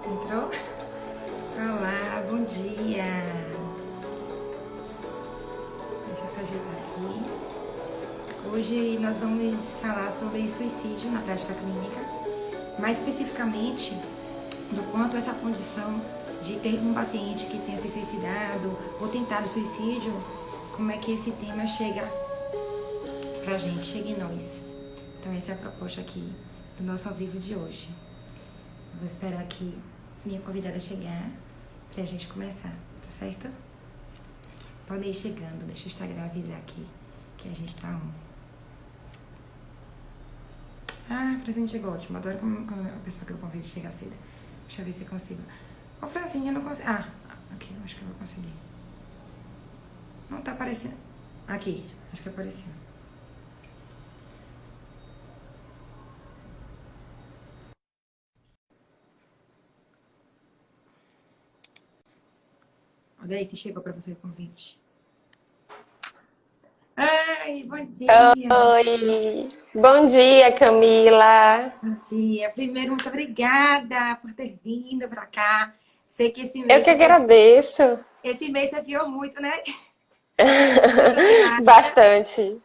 Entrou? Olá, bom dia. Deixa eu só ajeitar aqui. Hoje nós vamos falar sobre suicídio na prática clínica, mais especificamente do quanto essa condição de ter um paciente que tenha se suicidado ou tentado suicídio, como é que esse tema chega pra gente, chega em nós. Então essa é a proposta aqui do nosso ao vivo de hoje. Vou esperar aqui minha convidada chegar pra gente começar, tá certo? Podem ir chegando, deixa o Instagram avisar aqui que a gente tá on. Ah, a Francine chegou, ótimo. Adoro quando a pessoa que eu convido chega cedo. Deixa eu ver se eu consigo. Ô, Francine, eu não consigo. Ah, aqui, eu acho que eu vou conseguir. Não tá aparecendo. Aqui, acho que apareceu. Olha aí se chegou pra você o convite. Ai, bom dia. Oi, bom dia, Camila. Bom dia. Primeiro, muito obrigada por ter vindo pra cá. Sei que Eu que agradeço. esse mês você viu muito, né? Muito obrigada. Bastante,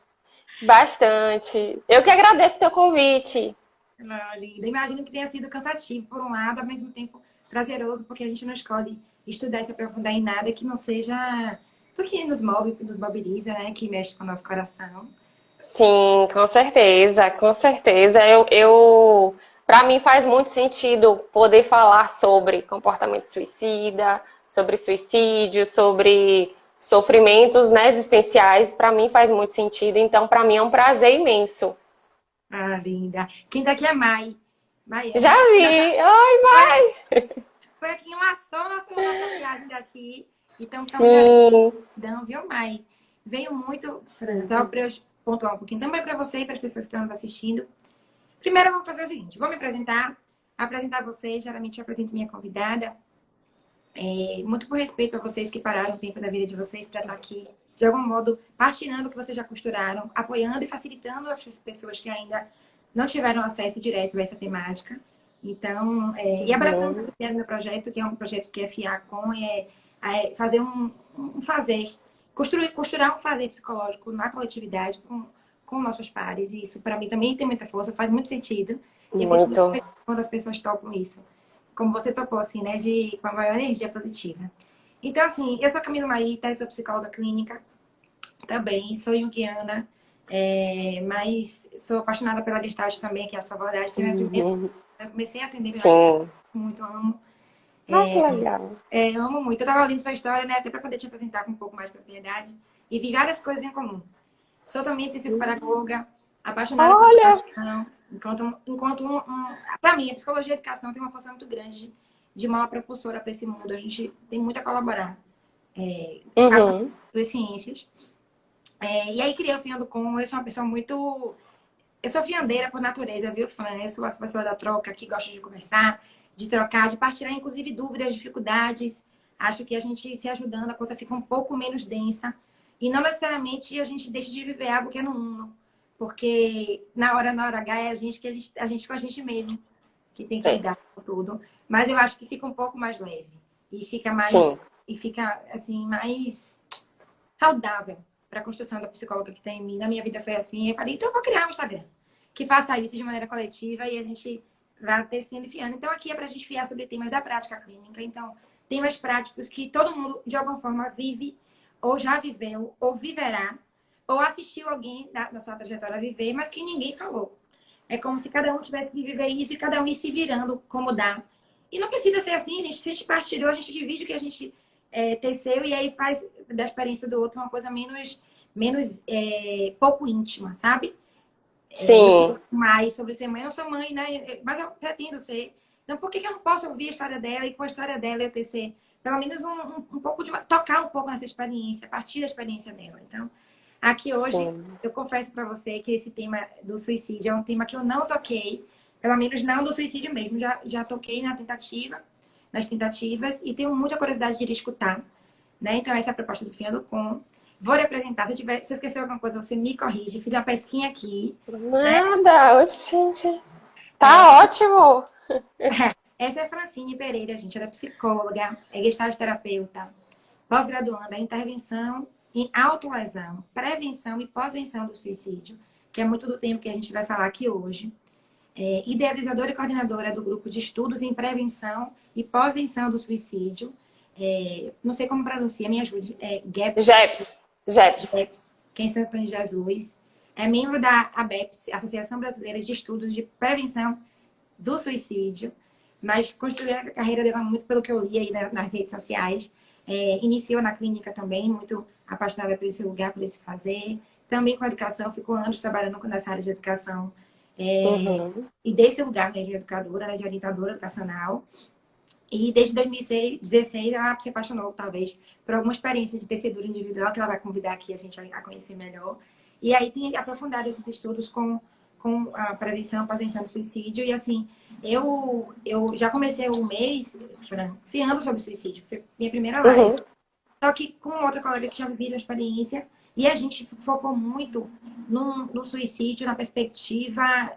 bastante. Eu que agradeço o teu convite. Ah, linda. Imagino que tenha sido cansativo, por um lado, ao mesmo tempo prazeroso, porque a gente não escolhe estudar e se aprofundar em nada que não seja do que nos move, que nos mobiliza, né? Que mexe com o nosso coração. Sim, com certeza, com certeza. Para mim faz muito sentido poder falar sobre comportamento suicida, sobre suicídio, sobre sofrimentos, né, existenciais. Para mim faz muito sentido. Então, para mim é um prazer imenso. Ah, linda. Quem tá aqui é Mai. Mai, a Já gente vi. Ai, vai. foi aqui em laçou nossa viagem daqui. Então, estamos já Sim. não, viu, Mai? Veio muito, Fran, só para eu pontuar um pouquinho também para você e para as pessoas que estão nos assistindo. Primeiro, eu vou fazer o seguinte: vou me apresentar vocês. Geralmente, eu apresento minha convidada. Muito por respeito a vocês que pararam o tempo da vida de vocês para estar aqui, de algum modo, partilhando o que vocês já costuraram, apoiando e facilitando as pessoas que ainda não tiveram acesso direto a essa temática. Então, e abraçando Uhum. a ideia do meu projeto, que é um projeto que é FIAR com, fazer um fazer, costurar um fazer psicológico na coletividade com nossos pares. E isso, para mim, também tem muita força, faz muito sentido. E eu fico muito Muito. feliz quando as pessoas topam isso como você topou, assim, né? Com a maior energia positiva. Então, assim, eu sou a Camila Maíta, eu sou psicóloga clínica também, sou junguiana, mas sou apaixonada pela Gestalt também, que é a sua abordagem, foi minha primeira. Uhum. Eu comecei a atender pela Gestalt, Sim. muito amo. Ah, que legal. Eu amo muito. Eu tava lendo sua história, né? Até para poder te apresentar com um pouco mais de propriedade. E vi várias coisas em comum. Sou também psicopedagoga, apaixonada por Olha. educação. Para mim, a psicologia e a educação tem uma força muito grande de uma propulsora para esse mundo. A gente tem muito a colaborar com Uhum. as ciências. E aí criei o Fiando Com. Eu sou uma pessoa muito. Eu sou fiandeira por natureza, viu, Fran? Eu sou uma pessoa da troca que gosta de conversar, de trocar, de partilhar, inclusive, dúvidas, dificuldades. Acho que a gente se ajudando, a coisa fica um pouco menos densa. E não necessariamente a gente deixa de viver algo que é no uno. Porque na hora H é a gente com a gente mesmo que tem que É. lidar com tudo. Mas eu acho que fica um pouco mais leve. E fica mais, Sim. e fica assim, mais saudável para a construção da psicóloga que tem em mim. Na minha vida foi assim. Eu falei, então eu vou criar um Instagram que faça isso de maneira coletiva e a gente vai tecendo e fiando. Então aqui é para a gente fiar sobre temas da prática clínica. Então, temas práticos que todo mundo, de alguma forma, vive, ou já viveu, ou viverá, ou assistiu alguém na sua trajetória a viver, mas que ninguém falou. É como se cada um tivesse que viver isso e cada um ir se virando como dá. E não precisa ser assim, gente. Se a gente partilhou, a gente divide o que a gente teceu e aí faz da experiência do outro uma coisa menos pouco íntima, sabe? Eu Sim. falo mais sobre ser mãe. Eu não sou mãe, né? Mas eu pretendo ser. Então, por que eu não posso ouvir a história dela e com a história dela eu tecer, pelo menos um pouco de. Tocar um pouco nessa experiência, a partir da experiência dela. Então, aqui hoje, Sim. eu confesso para você que esse tema do suicídio é um tema que eu não toquei, pelo menos não do suicídio mesmo. Já toquei nas tentativas, e tenho muita curiosidade de ir escutar. Né? Então, essa é a proposta do Fiando Com. Vou lhe apresentar. Se eu esquecer alguma coisa, você me corrige. Fiz uma pesquinha aqui. Né? Nada, gente. Tá ótimo. Essa é a Francine Pereira, gente. Ela é psicóloga, é gestalt-terapeuta, pós-graduanda em intervenção em autolesão, prevenção e pós-venção do suicídio, que é muito do tempo que a gente vai falar aqui hoje. Idealizadora e coordenadora do grupo de estudos em prevenção e pós-venção do suicídio. Não sei como pronuncia, me ajude. GEPS. GEPS, que é em Santo Antônio de Jesus. É membro da ABEPS, Associação Brasileira de Estudos de Prevenção do Suicídio, mas construiu a carreira dela muito pelo que eu li aí nas redes sociais. Iniciou na clínica também, muito apaixonada por esse lugar, por esse fazer. Também com a educação, ficou anos trabalhando nessa área de educação. E desse lugar, né, de educadora, né, de orientadora educacional. E desde 2016 ela se apaixonou, talvez, por alguma experiência de tecedura individual, que ela vai convidar aqui a gente a conhecer melhor. E aí tem aprofundado esses estudos com a prevenção, pós-venção do suicídio. E assim, eu já comecei o mês, Fran, fiando sobre suicídio. Foi minha primeira live. Só que com outra colega que já vivido a experiência. E a gente focou muito no suicídio, na perspectiva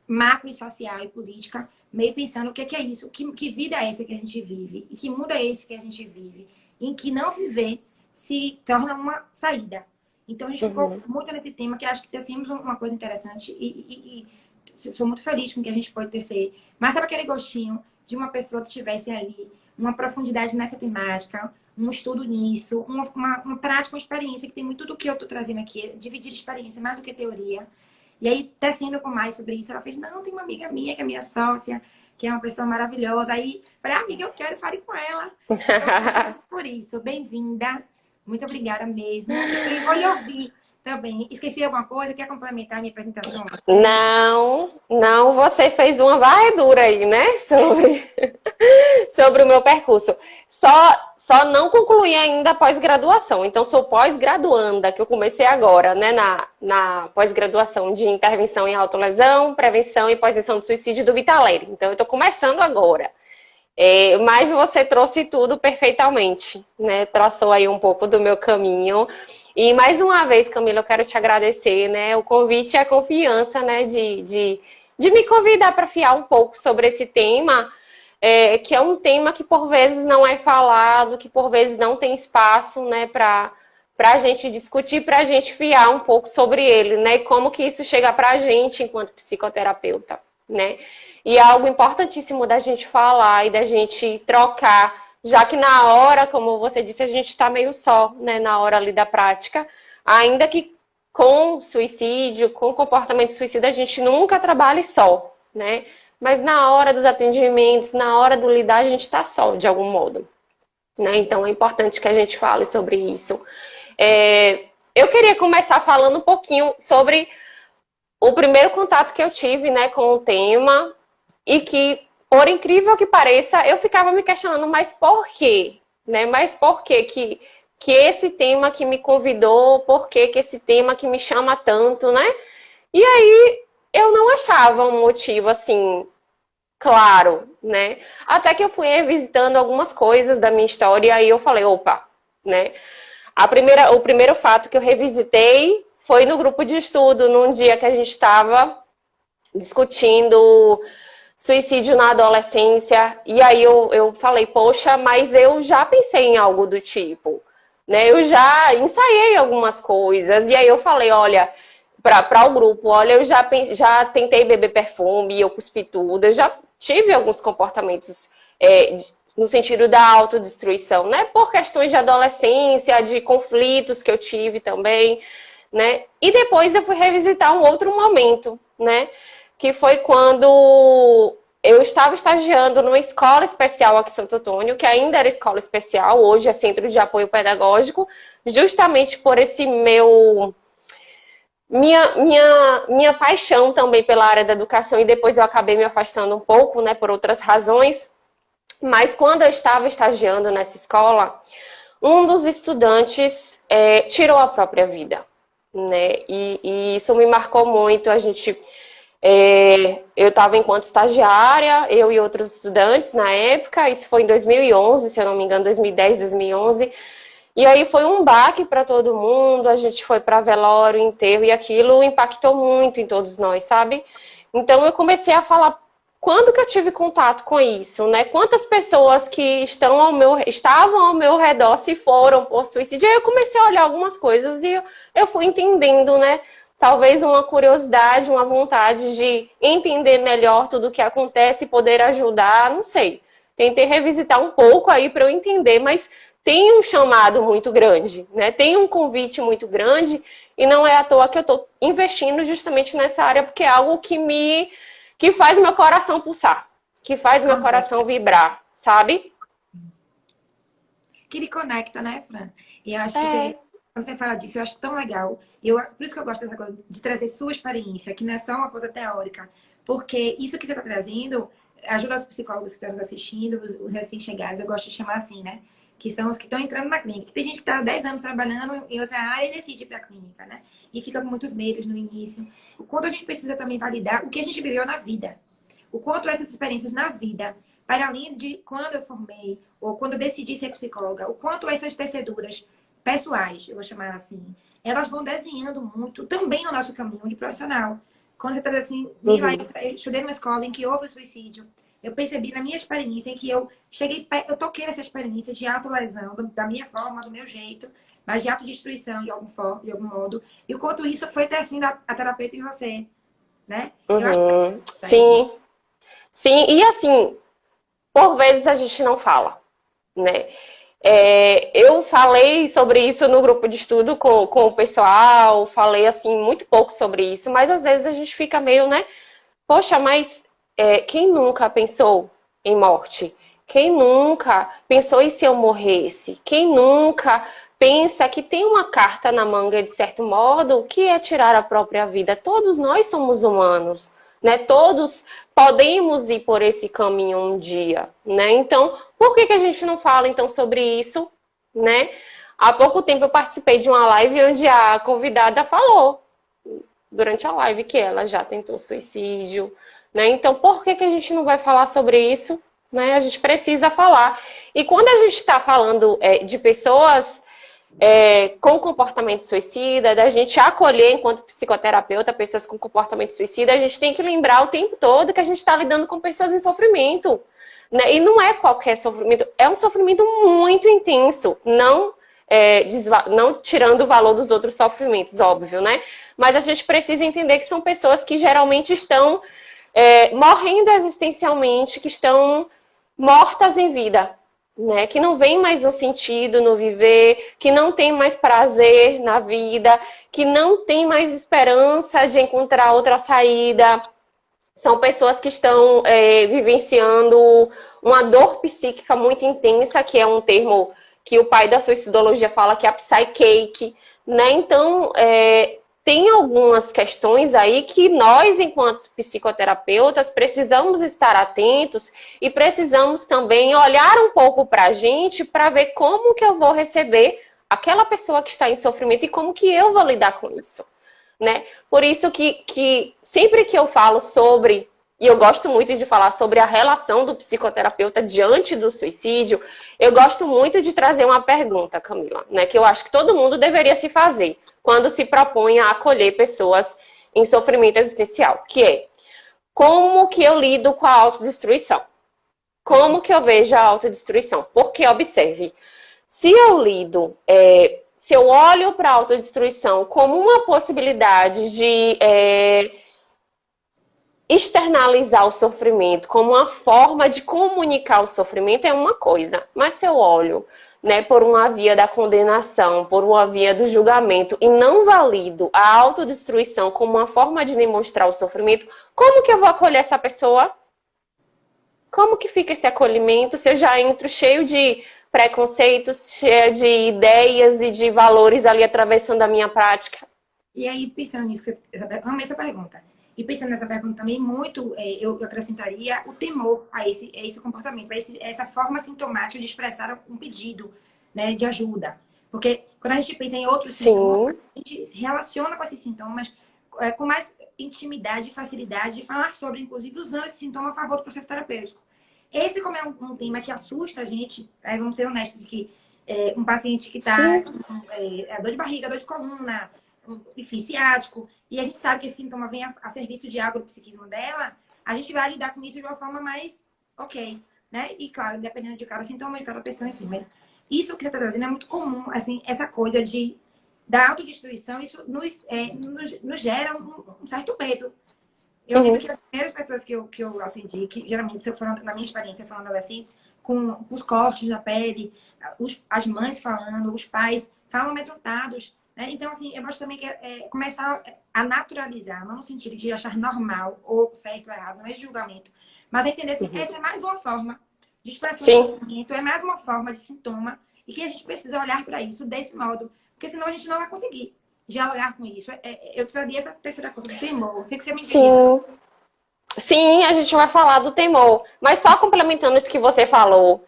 macro e social e política, meio pensando o que é isso, que vida é essa que a gente vive, e que mundo é esse que a gente vive, em que não viver se torna uma saída. Então a gente ficou muito nesse tema, que acho que tecemos uma coisa interessante e sou muito feliz com o que a gente pode tecer. Mas sabe aquele gostinho de uma pessoa que tivesse ali uma profundidade nessa temática, um estudo nisso, uma prática, uma experiência, que tem muito do que eu estou trazendo aqui, dividir experiência mais do que teoria. E aí, tecendo com mais sobre isso, ela fez, não, tem uma amiga minha, que é minha sócia, que é uma pessoa maravilhosa. Aí, falei, amiga, eu quero, fale com ela. Então, por isso, bem-vinda. Muito obrigada mesmo. E vou lhe ouvir também. Esqueci alguma coisa? Quer complementar a minha apresentação? Não, você fez uma varredura aí, né? Sobre o meu percurso. Só não concluí ainda a pós-graduação. Então, sou pós-graduanda, que eu comecei agora, né? Na pós-graduação de intervenção em autolesão, prevenção e pós-venção do suicídio do Vitaleri. Então, eu estou começando agora. Mas você trouxe tudo perfeitamente, né? Traçou aí um pouco do meu caminho. E mais uma vez, Camila, eu quero te agradecer, né? O convite e a confiança, né? De me convidar para fiar um pouco sobre esse tema, que é um tema que por vezes não é falado, que por vezes não tem espaço, né? Para a gente discutir, para a gente fiar um pouco sobre ele, né? E como que isso chega para a gente enquanto psicoterapeuta, né? E é algo importantíssimo da gente falar e da gente trocar, já que na hora, como você disse, a gente está meio só, né, na hora ali da prática, ainda que com suicídio, com comportamento suicida, a gente nunca trabalhe só, né? Mas na hora dos atendimentos, na hora do lidar, a gente está só, de algum modo, né? Então é importante que a gente fale sobre isso. Eu queria começar falando um pouquinho sobre o primeiro contato que eu tive, né, com o tema, e que, por incrível que pareça, eu ficava me questionando, mas por quê? Né? Mas por quê que esse tema que me convidou, por que esse tema que me chama tanto, né? E aí eu não achava um motivo assim, claro, né? Até que eu fui revisitando algumas coisas da minha história e aí eu falei, opa, né? O primeiro fato que eu revisitei foi no grupo de estudo, num dia que a gente estava discutindo suicídio na adolescência, e aí eu falei, poxa, mas eu já pensei em algo do tipo, né? Eu já ensaiei algumas coisas, e aí eu falei, olha, para o grupo, olha, eu já tentei beber perfume, eu cuspi tudo, eu já tive alguns comportamentos no sentido da autodestruição, né? Por questões de adolescência, de conflitos que eu tive também, né? E depois eu fui revisitar um outro momento, né? Que foi quando eu estava estagiando numa escola especial aqui em Santo Antônio, que ainda era escola especial, hoje é Centro de Apoio Pedagógico, justamente por esse minha paixão também pela área da educação, e depois eu acabei me afastando um pouco, né, por outras razões. Mas quando eu estava estagiando nessa escola, um dos estudantes tirou a própria vida, né? E isso me marcou muito. Eu estava enquanto estagiária, eu e outros estudantes na época, isso foi em 2011, se eu não me engano, 2010, 2011, e aí foi um baque para todo mundo, a gente foi para velório, enterro, e aquilo impactou muito em todos nós, sabe? Então eu comecei a falar quando que eu tive contato com isso, né? Quantas pessoas que estavam ao meu redor se foram por suicídio? Aí eu comecei a olhar algumas coisas e eu fui entendendo, né? Talvez uma curiosidade, uma vontade de entender melhor tudo o que acontece e poder ajudar, não sei. Tentei revisitar um pouco aí para eu entender, mas tem um chamado muito grande, né? Tem um convite muito grande e não é à toa que eu estou investindo justamente nessa área, porque é algo que faz meu coração pulsar, que faz meu coração vibrar, sabe? Que ele conecta, né, Fran? E eu acho que É. quando você fala disso, eu acho tão legal. Por isso que eu gosto dessa coisa de trazer sua experiência, que não é só uma coisa teórica. Porque isso que você está trazendo ajuda os psicólogos que estão nos assistindo, os recém-chegados, eu gosto de chamar assim, né? Que são os que estão entrando na clínica. Tem gente que está há 10 anos trabalhando em outra área e decide ir para a clínica, né? E fica com muitos medos no início. O quanto a gente precisa também validar o que a gente viveu na vida. O quanto essas experiências na vida, para além de quando eu formei, ou quando eu decidi ser psicóloga, o quanto essas teceduras pessoais, eu vou chamar assim, elas vão desenhando muito também o nosso caminho de profissional. Quando você traz assim, eu estudei numa escola em que houve o suicídio, eu percebi na minha experiência em que eu eu toquei nessa experiência de autolesão, da minha forma, do meu jeito, mas de autodestruição de de algum modo, e o quanto isso foi tecendo a terapeuta em você, né? Eu acho que Sim, sim, e assim, por vezes a gente não fala, né? Eu falei sobre isso no grupo de estudo com o pessoal, falei assim muito pouco sobre isso, mas às vezes a gente fica meio, né? Poxa, mas quem nunca pensou em morte? Quem nunca pensou em se eu morresse? Quem nunca pensa que tem uma carta na manga, de certo modo, que é tirar a própria vida? Todos nós somos humanos, né? Todos podemos ir por esse caminho um dia, né? Então, por que a gente não fala então sobre isso, né? Há pouco tempo eu participei de uma live onde a convidada falou durante a live que ela já tentou suicídio, né? Então, por que a gente não vai falar sobre isso? Né? A gente precisa falar. E quando a gente está falando de pessoas com comportamento suicida, da gente acolher enquanto psicoterapeuta pessoas com comportamento suicida, a gente tem que lembrar o tempo todo que a gente está lidando com pessoas em sofrimento. Né? E não é qualquer sofrimento, é um sofrimento muito intenso, não tirando o valor dos outros sofrimentos, óbvio, né? Mas a gente precisa entender que são pessoas que geralmente estão morrendo existencialmente, que estão mortas em vida, né? Que não vem mais um sentido no viver, que não tem mais prazer na vida, que não tem mais esperança de encontrar outra saída. São pessoas que estão vivenciando uma dor psíquica muito intensa, que é um termo que o pai da suicidologia fala que é a psyche, né? Então, tem algumas questões aí que nós, enquanto psicoterapeutas, precisamos estar atentos e precisamos também olhar um pouco para a gente para ver como que eu vou receber aquela pessoa que está em sofrimento e como que eu vou lidar com isso. Né? Por isso que sempre que eu falo sobre, e eu gosto muito de falar sobre a relação do psicoterapeuta diante do suicídio, eu gosto muito de trazer uma pergunta, Camila, né, que eu acho que todo mundo deveria se fazer quando se propõe a acolher pessoas em sofrimento existencial, que é: como que eu lido com a autodestruição? Como que eu vejo a autodestruição? Porque, observe, se eu olho para a autodestruição como uma possibilidade de externalizar o sofrimento, como uma forma de comunicar o sofrimento, é uma coisa. Mas se eu olho, né, por uma via da condenação, por uma via do julgamento, e não valido a autodestruição como uma forma de demonstrar o sofrimento, como que eu vou acolher essa pessoa? Como que fica esse acolhimento se eu já entro cheio de preconceitos, cheio de ideias e de valores ali atravessando a minha prática? E aí, pensando nisso, amei essa pergunta. E pensando nessa pergunta também, muito eu acrescentaria o temor a esse comportamento, a essa forma sintomática de expressar um pedido, né, de ajuda. Porque quando a gente pensa em outros sintomas, a gente se relaciona com esses sintomas com mais intimidade e facilidade de falar sobre, inclusive, usando esse sintoma a favor do processo terapêutico. Esse, como é um tema que assusta a gente, vamos ser honestos, de que um paciente que está com dor de barriga, dor de coluna, enfim, ciático, e a gente sabe que esse sintoma vem a serviço de algo do psiquismo dela, a gente vai lidar com isso de uma forma mais ok, né? E claro, dependendo de cada sintoma, de cada pessoa, enfim. Mas isso que você está trazendo é muito comum, assim, essa coisa da autodestruição, isso nos gera um certo medo. Eu lembro que as primeiras pessoas que eu atendi, que geralmente foram, na minha experiência, foram adolescentes, com os cortes na pele, as mães falando, os pais falam amedrontados, né? Então, assim, eu acho também que começar a naturalizar, não no sentido de achar normal, ou certo ou errado, não é julgamento, mas a entender assim, essa é mais uma forma de expressão de sofrimento, é mais uma forma de sintoma, e que a gente precisa olhar para isso desse modo, porque senão a gente não vai conseguir dialogar com isso. Eu traria essa terceira coisa do temor. Sei que você me entendeu. Sim, a gente vai falar do temor. Mas só complementando isso que você falou,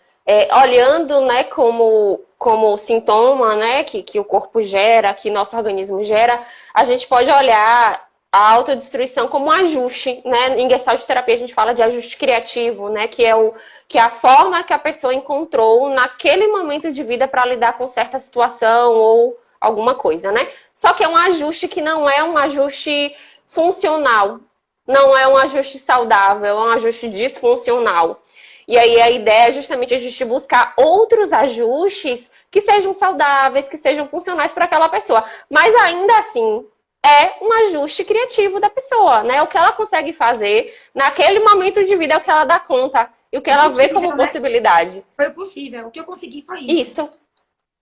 olhando, né, como sintoma, né, que o corpo gera, que nosso organismo gera, a gente pode olhar a autodestruição como um ajuste, né? Em Gestalt terapia a gente fala de ajuste criativo, né, que é a forma que a pessoa encontrou naquele momento de vida para lidar com certa situação ou alguma coisa, né? Só que é um ajuste que não é um ajuste funcional, não é um ajuste saudável, é um ajuste disfuncional. E aí a ideia é justamente a gente buscar outros ajustes que sejam saudáveis, que sejam funcionais para aquela pessoa. Mas ainda assim, é um ajuste criativo da pessoa, né? O que ela consegue fazer naquele momento de vida é o que ela dá conta e o que ela vê como possibilidade. Foi o possível. O que eu consegui foi isso.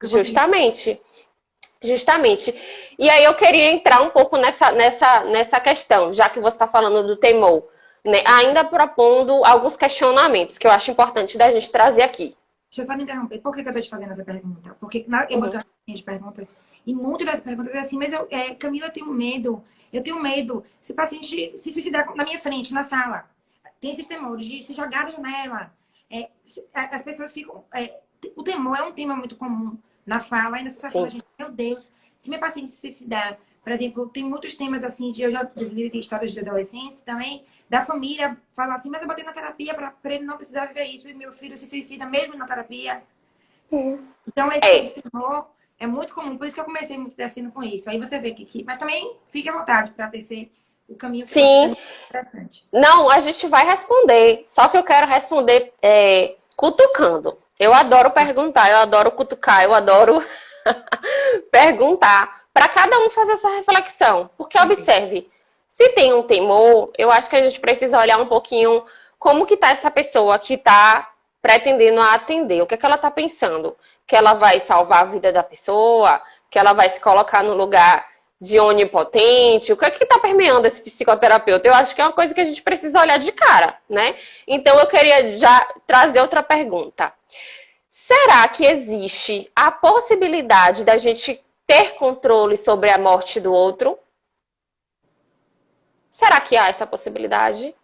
Justamente. E aí eu queria entrar um pouco nessa questão, já que você está falando do temor, né? Ainda propondo alguns questionamentos que eu acho importante da gente trazer aqui. Deixa eu só me interromper. Por que eu estou te fazendo essa pergunta? Porque eu boto uma linha de perguntas e muitas das perguntas é assim, mas Camila, eu tenho medo. Eu tenho medo se o paciente se suicidar na minha frente, na sala. Tem esses temores de se jogar da janela. As pessoas ficam... o temor é um tema muito comum na fala e na sensação da gente, meu Deus, se meu paciente se suicidar, por exemplo, tem muitos temas assim, eu já vi histórias de adolescentes também, da família falar assim, mas eu botei na terapia para ele não precisar viver isso, e meu filho se suicida mesmo na terapia. Então, esse temor é muito comum, por isso que eu comecei muito descendo com isso. Aí você vê que mas também fique à vontade para tecer o caminho que Sim. interessante. Não, a gente vai responder, só que eu quero responder cutucando. Eu adoro perguntar, eu adoro cutucar, eu adoro perguntar para cada um fazer essa reflexão. Porque observe, se tem um temor, eu acho que a gente precisa olhar um pouquinho como que tá essa pessoa que está pretendendo atender. O que é que ela está pensando? Que ela vai salvar a vida da pessoa? Que ela vai se colocar no lugar de onipotente? O que é que está permeando esse psicoterapeuta? Eu acho que é uma coisa que a gente precisa olhar de cara, né? Então eu queria já trazer outra pergunta. Será que existe a possibilidade da gente ter controle sobre a morte do outro? Será que há essa possibilidade?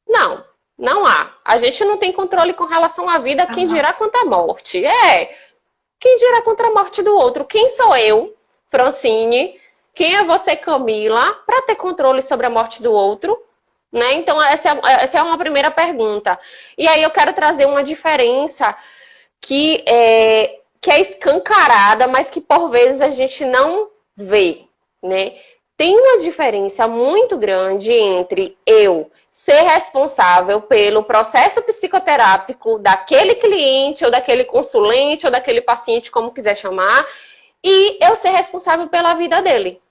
Não, não há. A gente não tem controle com relação à vida, quem dirá quanto à morte. Quem dirá contra a morte do outro? Quem sou eu, Francine? Quem é você, Camila, para ter controle sobre a morte do outro? Né? Então, essa é uma primeira pergunta. E aí eu quero trazer uma diferença que é escancarada, mas que por vezes a gente não vê, né? Tem uma diferença muito grande entre eu ser responsável pelo processo psicoterápico daquele cliente, ou daquele consulente, ou daquele paciente, como quiser chamar, e eu ser responsável pela vida dele.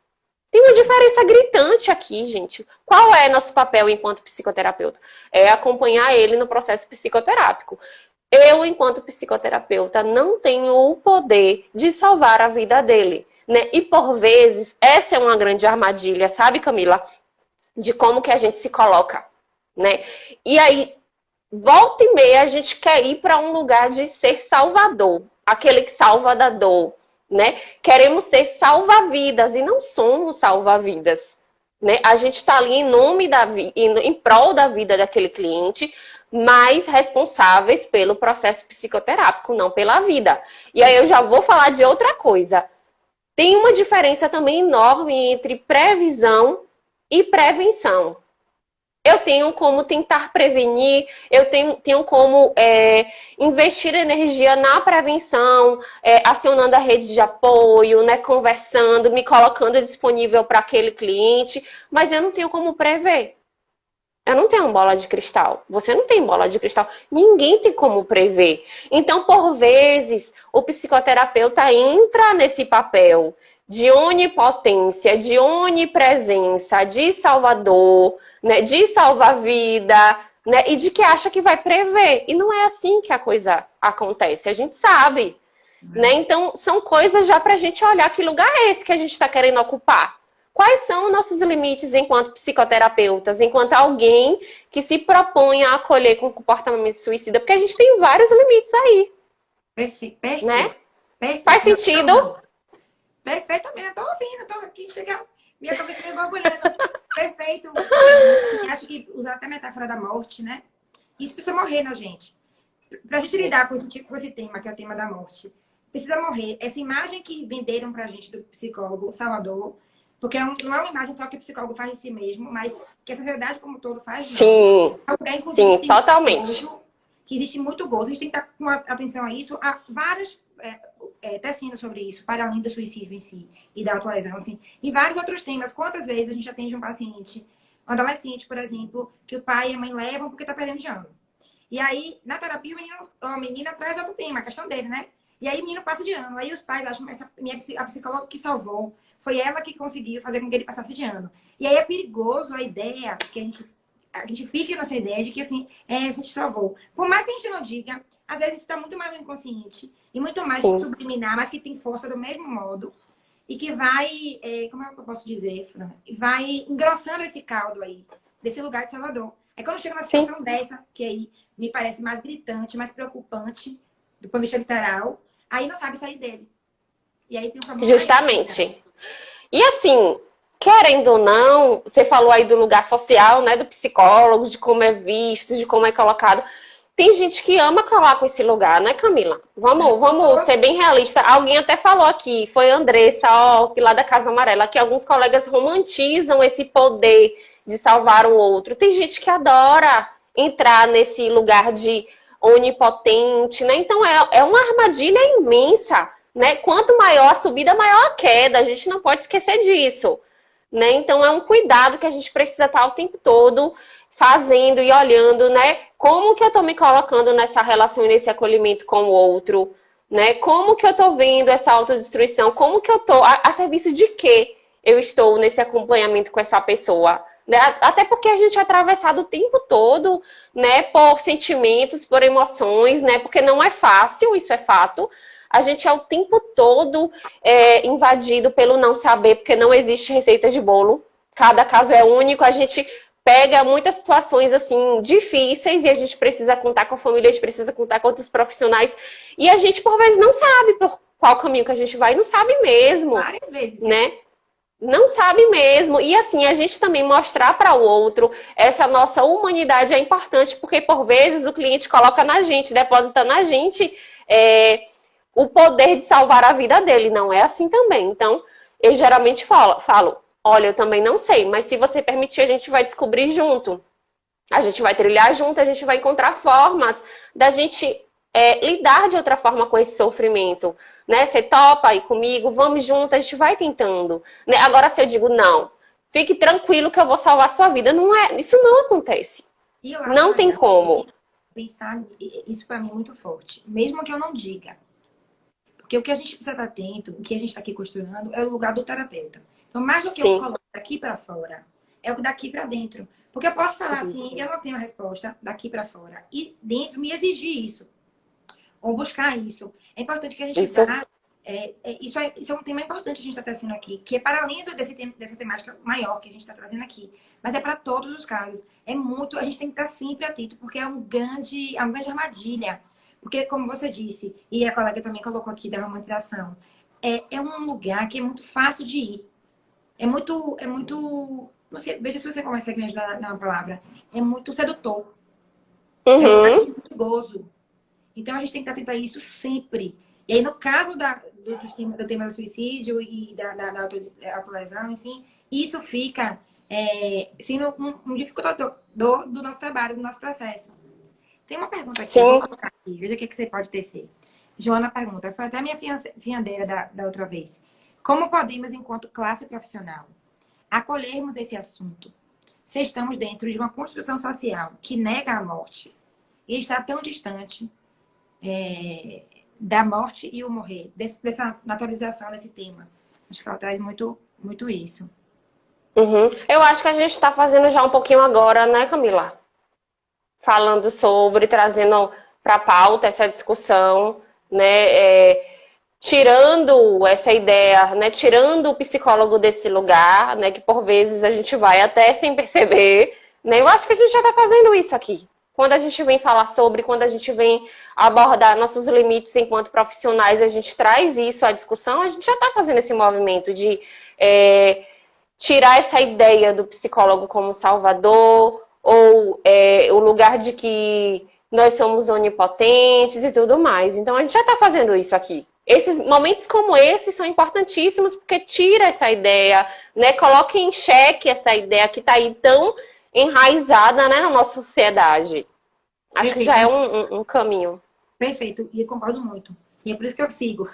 Tem uma diferença gritante aqui, gente. Qual é nosso papel enquanto psicoterapeuta? É acompanhar ele no processo psicoterápico. Eu, enquanto psicoterapeuta, não tenho o poder de salvar a vida dele, né? E, por vezes, essa é uma grande armadilha, sabe, Camila? De como que a gente se coloca, né? E aí, volta e meia, a gente quer ir para um lugar de ser salvador. Aquele que salva da dor, né? Queremos ser salva-vidas e não somos salva-vidas, né? A gente está ali em nome em prol da vida daquele cliente, mas responsáveis pelo processo psicoterápico, não pela vida. E aí eu já vou falar de outra coisa. Tem uma diferença também enorme entre previsão e prevenção. Eu tenho como tentar prevenir, eu tenho como investir energia na prevenção, acionando a rede de apoio, né, conversando, me colocando disponível para aquele cliente, mas eu não tenho como prever. Eu não tenho bola de cristal. Você não tem bola de cristal. Ninguém tem como prever. Então, por vezes, o psicoterapeuta entra nesse papel de onipotência, de onipresença, de salvador, né, de salva-vida, né, e de que acha que vai prever. E não é assim que a coisa acontece. A gente sabe. Né? Então, são coisas já para a gente olhar que lugar é esse que a gente está querendo ocupar. Quais são os nossos limites enquanto psicoterapeutas, enquanto alguém que se propõe a acolher com comportamento suicida? Porque a gente tem vários limites aí. Perfeito, Né? perfeito. Faz sentido? Perfeitamente, eu tô ouvindo, tô aqui, chega, minha cabeça me borbulhando. Perfeito. Assim, acho que usar até a metáfora da morte, né? Isso precisa morrer na gente. Pra gente lidar com esse tema, que é o tema da morte. Precisa morrer. Essa imagem que venderam pra gente do psicólogo Salvador, porque não é uma imagem só que o psicólogo faz de si mesmo, mas que a sociedade como um todo faz. Sim, sim, totalmente. Que existe muito gozo. A gente tem que estar com atenção a isso. Há várias tecidos sobre isso, para além do suicídio em si e da autolesão, assim. E vários outros temas. Quantas vezes a gente atende um paciente, um adolescente, por exemplo, que o pai e a mãe levam porque está perdendo de ano. E aí, na terapia, a menina traz outro tema, a questão dele, né? E aí o menino passa de ano. Aí os pais acham que a psicóloga que salvou. Foi ela que conseguiu fazer com que ele passasse de ano. E aí é perigoso a ideia que a gente fique nessa ideia de que, assim, a gente salvou. Por mais que a gente não diga, às vezes está muito mais no inconsciente e muito mais subliminar, mas que tem força do mesmo modo e que vai, como é que eu posso dizer, Fran? Vai engrossando esse caldo aí, desse lugar de Salvador. É quando chega uma situação dessa, que aí me parece mais gritante, mais preocupante, do ponto de vista literal, aí não sabe sair dele. E aí tem um problema. Justamente. E assim, querendo ou não, você falou aí do lugar social, né, do psicólogo, de como é visto, de como é colocado. Tem gente que ama colar com esse lugar, né, Camila? Vamos ser bem realistas. Alguém até falou aqui, foi a Andressa, ó, lá da Casa Amarela, que alguns colegas romantizam esse poder de salvar o outro. Tem gente que adora entrar nesse lugar de onipotente, né? Então é uma armadilha imensa, né? Quanto maior a subida, maior a queda. A gente não pode esquecer disso, né? Então é um cuidado que a gente precisa estar o tempo todo fazendo e olhando, né? Como que eu tô me colocando nessa relação e nesse acolhimento com o outro, né? Como que eu tô vendo essa autodestruição? Como que eu tô a serviço de quê eu estou nesse acompanhamento com essa pessoa? Né? Até porque a gente é atravessado o tempo todo, né, por sentimentos, por emoções, né? Porque não é fácil, isso é fato. A gente é o tempo todo invadido pelo não saber, porque não existe receita de bolo. Cada caso é único. A gente pega muitas situações assim difíceis e a gente precisa contar com a família, a gente precisa contar com outros profissionais. E a gente, por vezes, não sabe por qual caminho que a gente vai, não sabe mesmo. Várias vezes, né? Não sabe mesmo. E assim, a gente também mostrar para o outro essa nossa humanidade é importante, porque por vezes o cliente coloca na gente, deposita na gente o poder de salvar a vida dele. Não é assim também. Então, eu geralmente falo, olha, eu também não sei, mas se você permitir, a gente vai descobrir junto. A gente vai trilhar junto, a gente vai encontrar formas da gente lidar de outra forma com esse sofrimento, né? Você topa aí comigo, vamos junto, a gente vai tentando. Né? Agora, se eu digo não, fique tranquilo que eu vou salvar a sua vida, não é? Isso não acontece. Não tem como. Pensar isso para mim é muito forte, mesmo que eu não diga. Porque o que a gente precisa estar atento, o que a gente está aqui costurando, é o lugar do terapeuta. Então, mais do que eu coloco daqui para fora, é o daqui para dentro. Porque eu posso falar assim, eu não tenho a resposta daqui para fora. E dentro me exigir isso. Ou buscar isso. É importante que a gente vá. Isso é um tema importante que a gente está trazendo aqui, que é para além dessa temática maior que a gente está trazendo aqui. Mas é para todos os casos. É muito, a gente tem que estar sempre atento, porque é uma grande armadilha. Porque, como você disse, e a colega também colocou aqui da romantização, é um lugar que é muito fácil de ir. É muito, veja se você consegue me ajudar na palavra. É muito sedutor. É muito perigoso. Então, a gente tem que estar atento a isso sempre. E aí, no caso do tema do suicídio e da autolesão, enfim, isso fica sendo um dificultador do nosso trabalho, do nosso processo. Tem uma pergunta aqui, eu vou colocar aqui, veja o que você pode tecer. Joana pergunta, foi até a minha fiandeira da outra vez. Como podemos, enquanto classe profissional, acolhermos esse assunto se estamos dentro de uma construção social que nega a morte e está tão distante da morte e o morrer, dessa naturalização desse tema. Acho que ela traz muito, muito isso. Uhum. Eu acho que a gente está fazendo já um pouquinho agora, né, Camila? Falando sobre, trazendo para a pauta essa discussão, né? Tirando essa ideia, né? Tirando o psicólogo desse lugar, né? Que por vezes a gente vai até sem perceber, né? Eu acho que a gente já está fazendo isso aqui. Quando a gente vem falar sobre, quando a gente vem abordar nossos limites enquanto profissionais, a gente traz isso à discussão, a gente já está fazendo esse movimento de tirar essa ideia do psicólogo como salvador, ou o lugar de que nós somos onipotentes e tudo mais. Então a gente já está fazendo isso aqui. Esses momentos como esses são importantíssimos porque tira essa ideia, né? Coloca em xeque essa ideia que está aí tão enraizada, né, na nossa sociedade. Acho que já é um caminho. Perfeito, e eu concordo muito. E é por isso que eu sigo.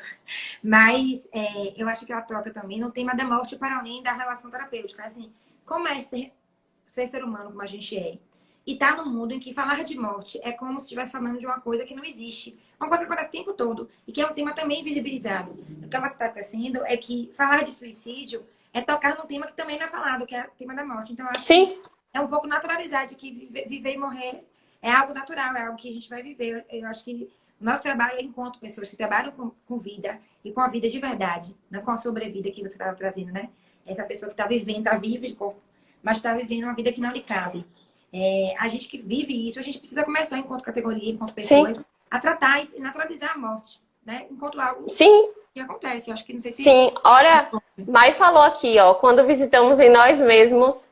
Mas eu acho que ela toca também no tema da morte para além da relação terapêutica. Assim, como é ser humano como a gente é? E tá num mundo em que falar de morte é como se estivesse falando de uma coisa que não existe. Uma coisa que acontece o tempo todo. E que é um tema também visibilizado. O que ela está trazendo é que falar de suicídio é tocar num tema que também não é falado, que é o tema da morte. Então, eu acho que é um pouco naturalizar de que viver e morrer é algo natural, é algo que a gente vai viver. Eu acho que o nosso trabalho é enquanto pessoas que trabalham com vida e com a vida de verdade, não com a sobrevida que você estava trazendo, né? Essa pessoa que está vivendo, está viva de corpo, mas está vivendo uma vida que não lhe cabe. A gente que vive isso, a gente precisa começar, enquanto categoria, enquanto pessoas, a tratar e naturalizar a morte, né? Enquanto algo que acontece. Eu acho que não sei se... Sim, olha, Mai falou aqui, ó, quando visitamos em nós mesmos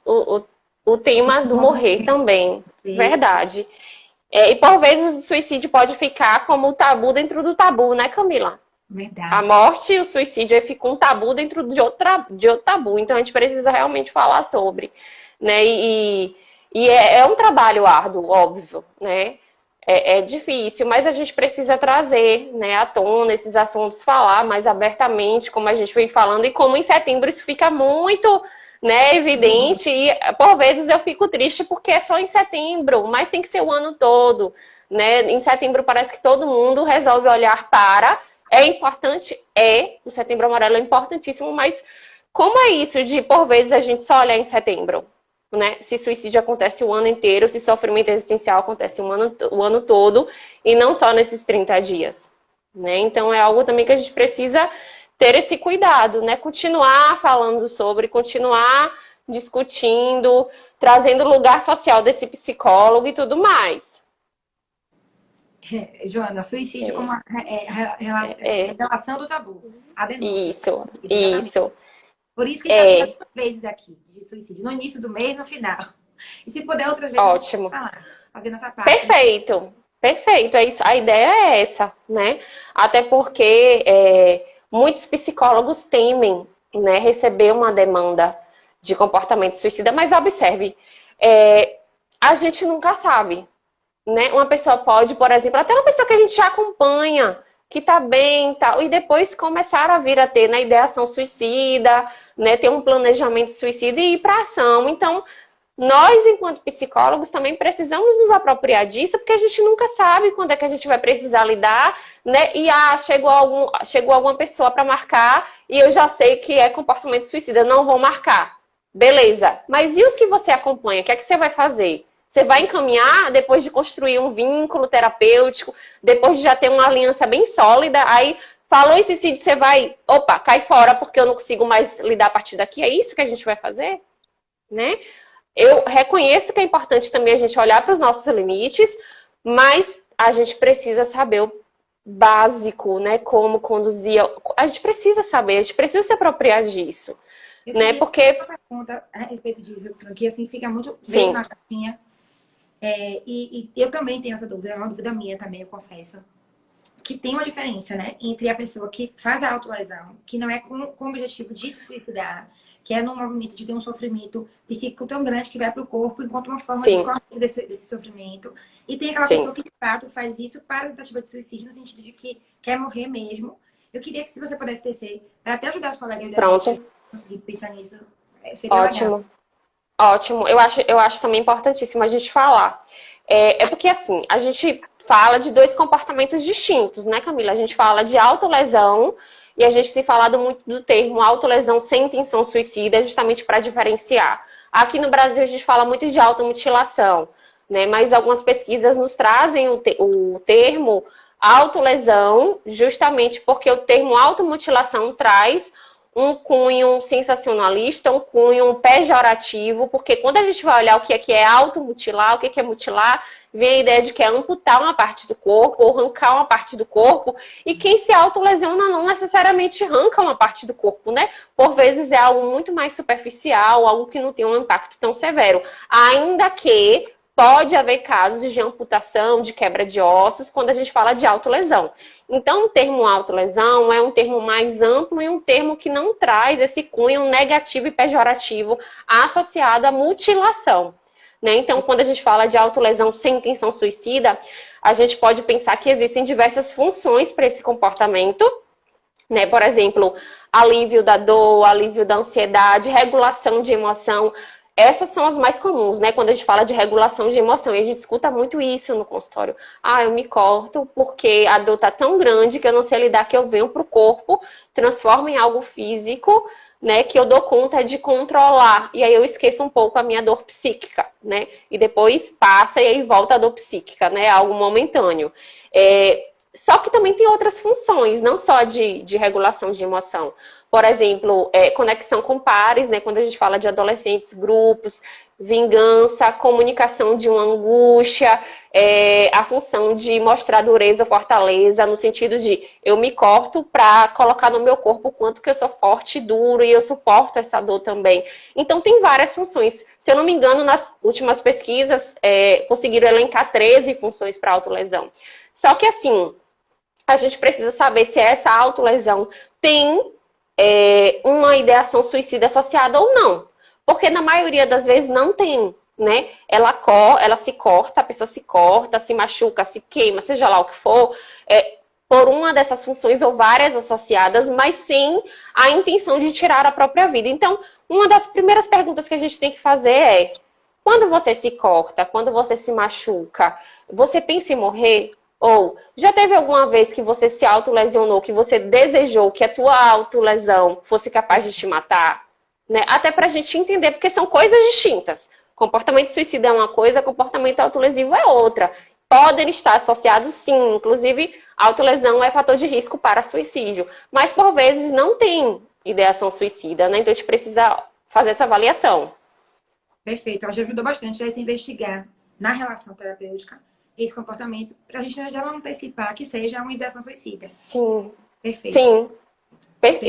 o tema do morrer também. Sim. Verdade. E por vezes o suicídio pode ficar como o tabu dentro do tabu, né, Camila? Verdade. A morte e o suicídio fica um tabu dentro de outro tabu. Então a gente precisa realmente falar sobre, né? E é um trabalho árduo, óbvio, né? É difícil, mas a gente precisa trazer, né, à tona esses assuntos, falar mais abertamente, como a gente vem falando, e como em setembro isso fica muito, né, evidente, e por vezes eu fico triste porque é só em setembro, mas tem que ser o ano todo, né? Em setembro parece que todo mundo resolve olhar para... É importante, o Setembro Amarelo é importantíssimo, mas como é isso de, por vezes, a gente só olhar em setembro? Né? Se suicídio acontece o ano inteiro, se sofrimento existencial acontece o ano todo, e não só nesses 30 dias. Né? Então é algo também que a gente precisa ter esse cuidado, né? Continuar falando sobre, continuar discutindo, trazendo o lugar social desse psicólogo e tudo mais. Joana, suicídio como a revelação do tabu. A denúncia. Isso. Por isso que já duas vezes aqui de suicídio. No início do mês, no final. E se puder outras vezes, ótimo. Fazendo essa parte. Perfeito. Perfeito. É isso. A ideia é essa, né? Até porque muitos psicólogos temem, né, receber uma demanda de comportamento suicida, mas observe, a gente nunca sabe. Né? Uma pessoa pode, por exemplo, até uma pessoa que a gente já acompanha, que tá bem e tal, e depois começaram a vir a ter na ideação suicida, né? Ter um planejamento suicida e ir para ação. Então, nós, enquanto psicólogos, também precisamos nos apropriar disso, porque a gente nunca sabe quando é que a gente vai precisar lidar, né? E chegou alguma pessoa para marcar e eu já sei que é comportamento suicida, não vou marcar. Beleza. Mas e os que você acompanha? O que é que você vai fazer? Você vai encaminhar depois de construir um vínculo terapêutico, depois de já ter uma aliança bem sólida, aí falou em suicídio, você vai, cai fora porque eu não consigo mais lidar a partir daqui. É isso que a gente vai fazer? Né? Eu reconheço que é importante também a gente olhar para os nossos limites, mas a gente precisa saber o básico, né? Como conduzir. A gente precisa saber, a gente precisa se apropriar disso. Né? Porque... uma pergunta a respeito disso, que assim fica muito bem na caixinha. E eu também tenho essa dúvida, é uma dúvida minha também, eu confesso. Que tem uma diferença, né? Entre a pessoa que faz a autolesão, que não é com o objetivo de se suicidar, que é no movimento de ter um sofrimento psíquico tão grande que vai para o corpo enquanto uma forma de esconder desse sofrimento. E tem aquela pessoa que, de fato, faz isso para a tentativa de suicídio, no sentido de que quer morrer mesmo. Eu queria que, se você pudesse tecer, para até ajudar os colegas da gente a conseguir pensar nisso, seria ótimo. legal. Ótimo, eu acho também importantíssimo a gente falar. É porque, assim, a gente fala de dois comportamentos distintos, né, Camila? A gente fala de autolesão e a gente tem falado muito do termo autolesão sem intenção suicida, justamente para diferenciar. Aqui no Brasil a gente fala muito de automutilação, né? Mas algumas pesquisas nos trazem o termo autolesão, justamente porque o termo automutilação traz um cunho sensacionalista, um cunho pejorativo, porque quando a gente vai olhar o que é automutilar, o que é mutilar, vem a ideia de que é amputar uma parte do corpo ou arrancar uma parte do corpo, e quem se autolesiona não necessariamente arranca uma parte do corpo, né? Por vezes é algo muito mais superficial, algo que não tem um impacto tão severo, ainda que pode haver casos de amputação, de quebra de ossos, quando a gente fala de autolesão. Então, o termo autolesão é um termo mais amplo e um termo que não traz esse cunho negativo e pejorativo associado à mutilação, né? Então, quando a gente fala de autolesão sem intenção suicida, a gente pode pensar que existem diversas funções para esse comportamento, né? Por exemplo, alívio da dor, alívio da ansiedade, regulação de emoção. Essas são as mais comuns, né? Quando a gente fala de regulação de emoção. E a gente escuta muito isso no consultório. Ah, eu me corto porque a dor tá tão grande que eu não sei lidar, que eu venho pro corpo, transformo em algo físico, né? Que eu dou conta de controlar. E aí eu esqueço um pouco a minha dor psíquica, né? E depois passa e aí volta a dor psíquica, né? Algo momentâneo. Só que também tem outras funções, não só de regulação de emoção. Por exemplo, conexão com pares, né? Quando a gente fala de adolescentes, grupos, vingança, comunicação de uma angústia, a função de mostrar dureza, fortaleza, no sentido de eu me corto para colocar no meu corpo o quanto que eu sou forte e duro e eu suporto essa dor também. Então, tem várias funções. Se eu não me engano, nas últimas pesquisas, conseguiram elencar 13 funções para autolesão. Só que, assim, a gente precisa saber se essa autolesão tem uma ideação suicida associada ou não. Porque na maioria das vezes não tem, né? Ela se corta, a pessoa se corta, se machuca, se queima, seja lá o que for, por uma dessas funções ou várias associadas, mas sem a intenção de tirar a própria vida. Então, uma das primeiras perguntas que a gente tem que fazer é: quando você se corta, quando você se machuca, você pensa em morrer? Ou já teve alguma vez que você se autolesionou, que você desejou que a tua autolesão fosse capaz de te matar? Né? Até pra gente entender, porque são coisas distintas. Comportamento suicida é uma coisa, comportamento autolesivo é outra. Podem estar associados, sim. Inclusive, autolesão é fator de risco para suicídio. Mas, por vezes, não tem ideação suicida, né? Então, a gente precisa fazer essa avaliação. Perfeito. Ela já ajudou bastante a se investigar na relação terapêutica esse comportamento, para a gente já não antecipar que seja uma ideação suicida. Sim. Perfeito. Sim.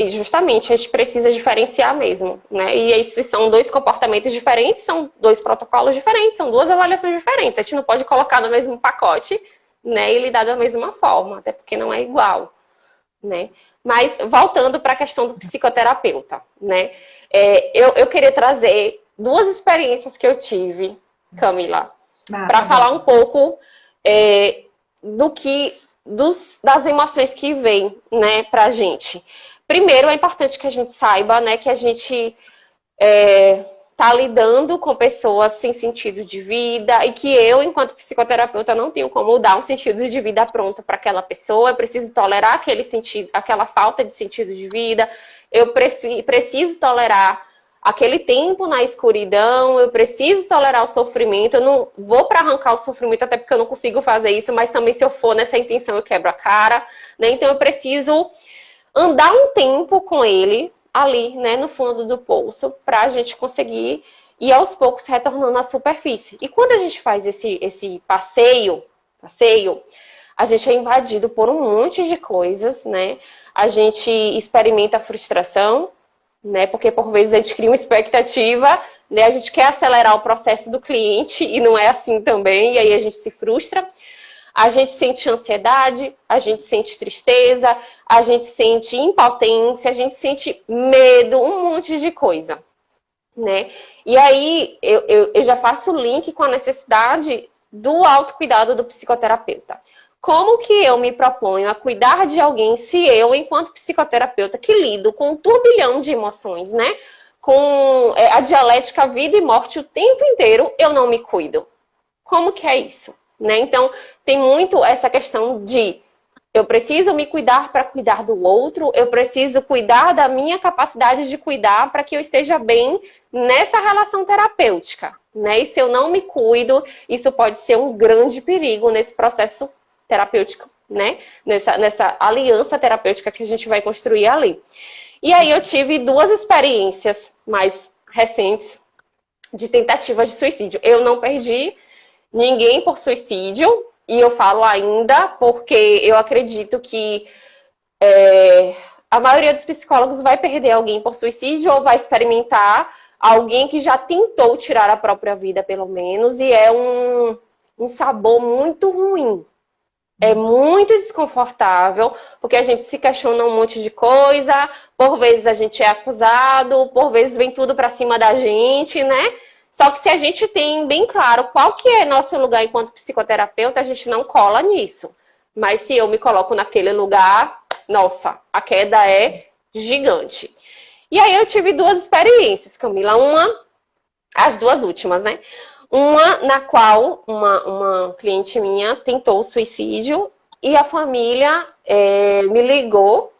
Justamente, a gente precisa diferenciar mesmo, né? E esses são dois comportamentos diferentes, são dois protocolos diferentes, são duas avaliações diferentes. A gente não pode colocar no mesmo pacote, né, e lidar da mesma forma, até porque não é igual, né? Mas voltando para a questão do psicoterapeuta, né? Eu queria trazer duas experiências que eu tive, Camila, para falar um pouco das emoções que vêm, né, pra gente. Primeiro, é importante que a gente saiba, né, que a gente tá lidando com pessoas sem sentido de vida e que eu, enquanto psicoterapeuta, não tenho como dar um sentido de vida pronto para aquela pessoa. Eu preciso tolerar aquele sentido, aquela falta de sentido de vida. Eu preciso tolerar aquele tempo na escuridão, eu preciso tolerar o sofrimento, eu não vou para arrancar o sofrimento, até porque eu não consigo fazer isso, mas também se eu for nessa intenção eu quebro a cara, né? Então eu preciso andar um tempo com ele ali, né, no fundo do poço, para a gente conseguir ir aos poucos retornando à superfície. E quando a gente faz esse passeio, a gente é invadido por um monte de coisas, né? A gente experimenta a frustração, né? Porque por vezes a gente cria uma expectativa, né? A gente quer acelerar o processo do cliente e não é assim também, e aí a gente se frustra. A gente sente ansiedade, a gente sente tristeza, a gente sente impotência, a gente sente medo, um monte de coisa, né? E aí eu já faço o link com a necessidade do autocuidado do psicoterapeuta. Como que eu me proponho a cuidar de alguém se eu, enquanto psicoterapeuta, que lido com um turbilhão de emoções, né? com a dialética vida e morte o tempo inteiro, eu não me cuido. Como que é isso? Né? Então, tem muito essa questão de eu preciso me cuidar para cuidar do outro, eu preciso cuidar da minha capacidade de cuidar para que eu esteja bem nessa relação terapêutica. Né? E se eu não me cuido, isso pode ser um grande perigo nesse processo terapêutico, né? Nessa aliança terapêutica que a gente vai construir ali. E aí eu tive 2 experiências mais recentes de tentativas de suicídio. Eu não perdi ninguém por suicídio, e eu falo ainda porque eu acredito que a maioria dos psicólogos vai perder alguém por suicídio ou vai experimentar alguém que já tentou tirar a própria vida, pelo menos, e é um sabor muito ruim. É muito desconfortável, porque a gente se questiona um monte de coisa, por vezes a gente é acusado, por vezes vem tudo pra cima da gente, né? Só que se a gente tem bem claro qual que é nosso lugar enquanto psicoterapeuta, a gente não cola nisso. Mas se eu me coloco naquele lugar, nossa, a queda é gigante. E aí eu tive 2 experiências, Camila. As 2 últimas, né? Uma na qual uma cliente minha tentou o suicídio e a família me ligou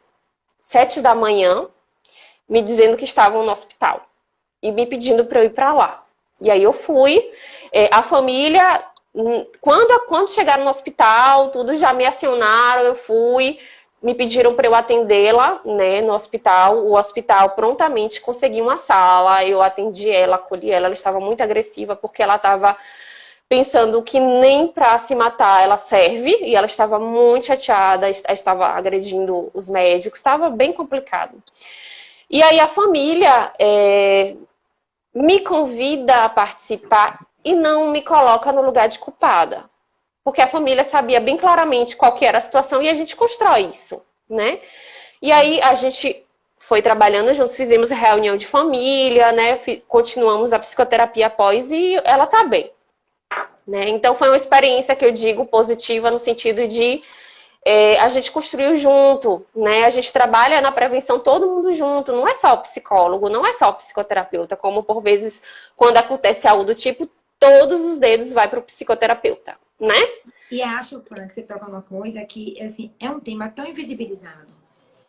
7 da manhã, me dizendo que estavam no hospital e me pedindo para eu ir para lá. E aí eu fui. A família, quando chegaram no hospital, tudo já me acionaram, eu fui. Me pediram para eu atendê-la, né, no hospital. O hospital prontamente conseguiu uma sala, eu atendi ela, acolhi ela. Ela estava muito agressiva porque ela estava pensando que nem para se matar ela serve, e ela estava muito chateada, estava agredindo os médicos, estava bem complicado. E aí a família me convida a participar e não me coloca no lugar de culpada. Porque a família sabia bem claramente qual que era a situação e a gente constrói isso, né? E aí a gente foi trabalhando juntos, fizemos reunião de família, né? Continuamos a psicoterapia após e ela tá bem, né? Então foi uma experiência que eu digo positiva no sentido de a gente construiu junto, né? A gente trabalha na prevenção todo mundo junto, não é só o psicólogo, não é só o psicoterapeuta, como por vezes quando acontece algo do tipo, todos os dedos vai para o psicoterapeuta, né? E acho, Fran, que você toca uma coisa que, assim, é um tema tão invisibilizado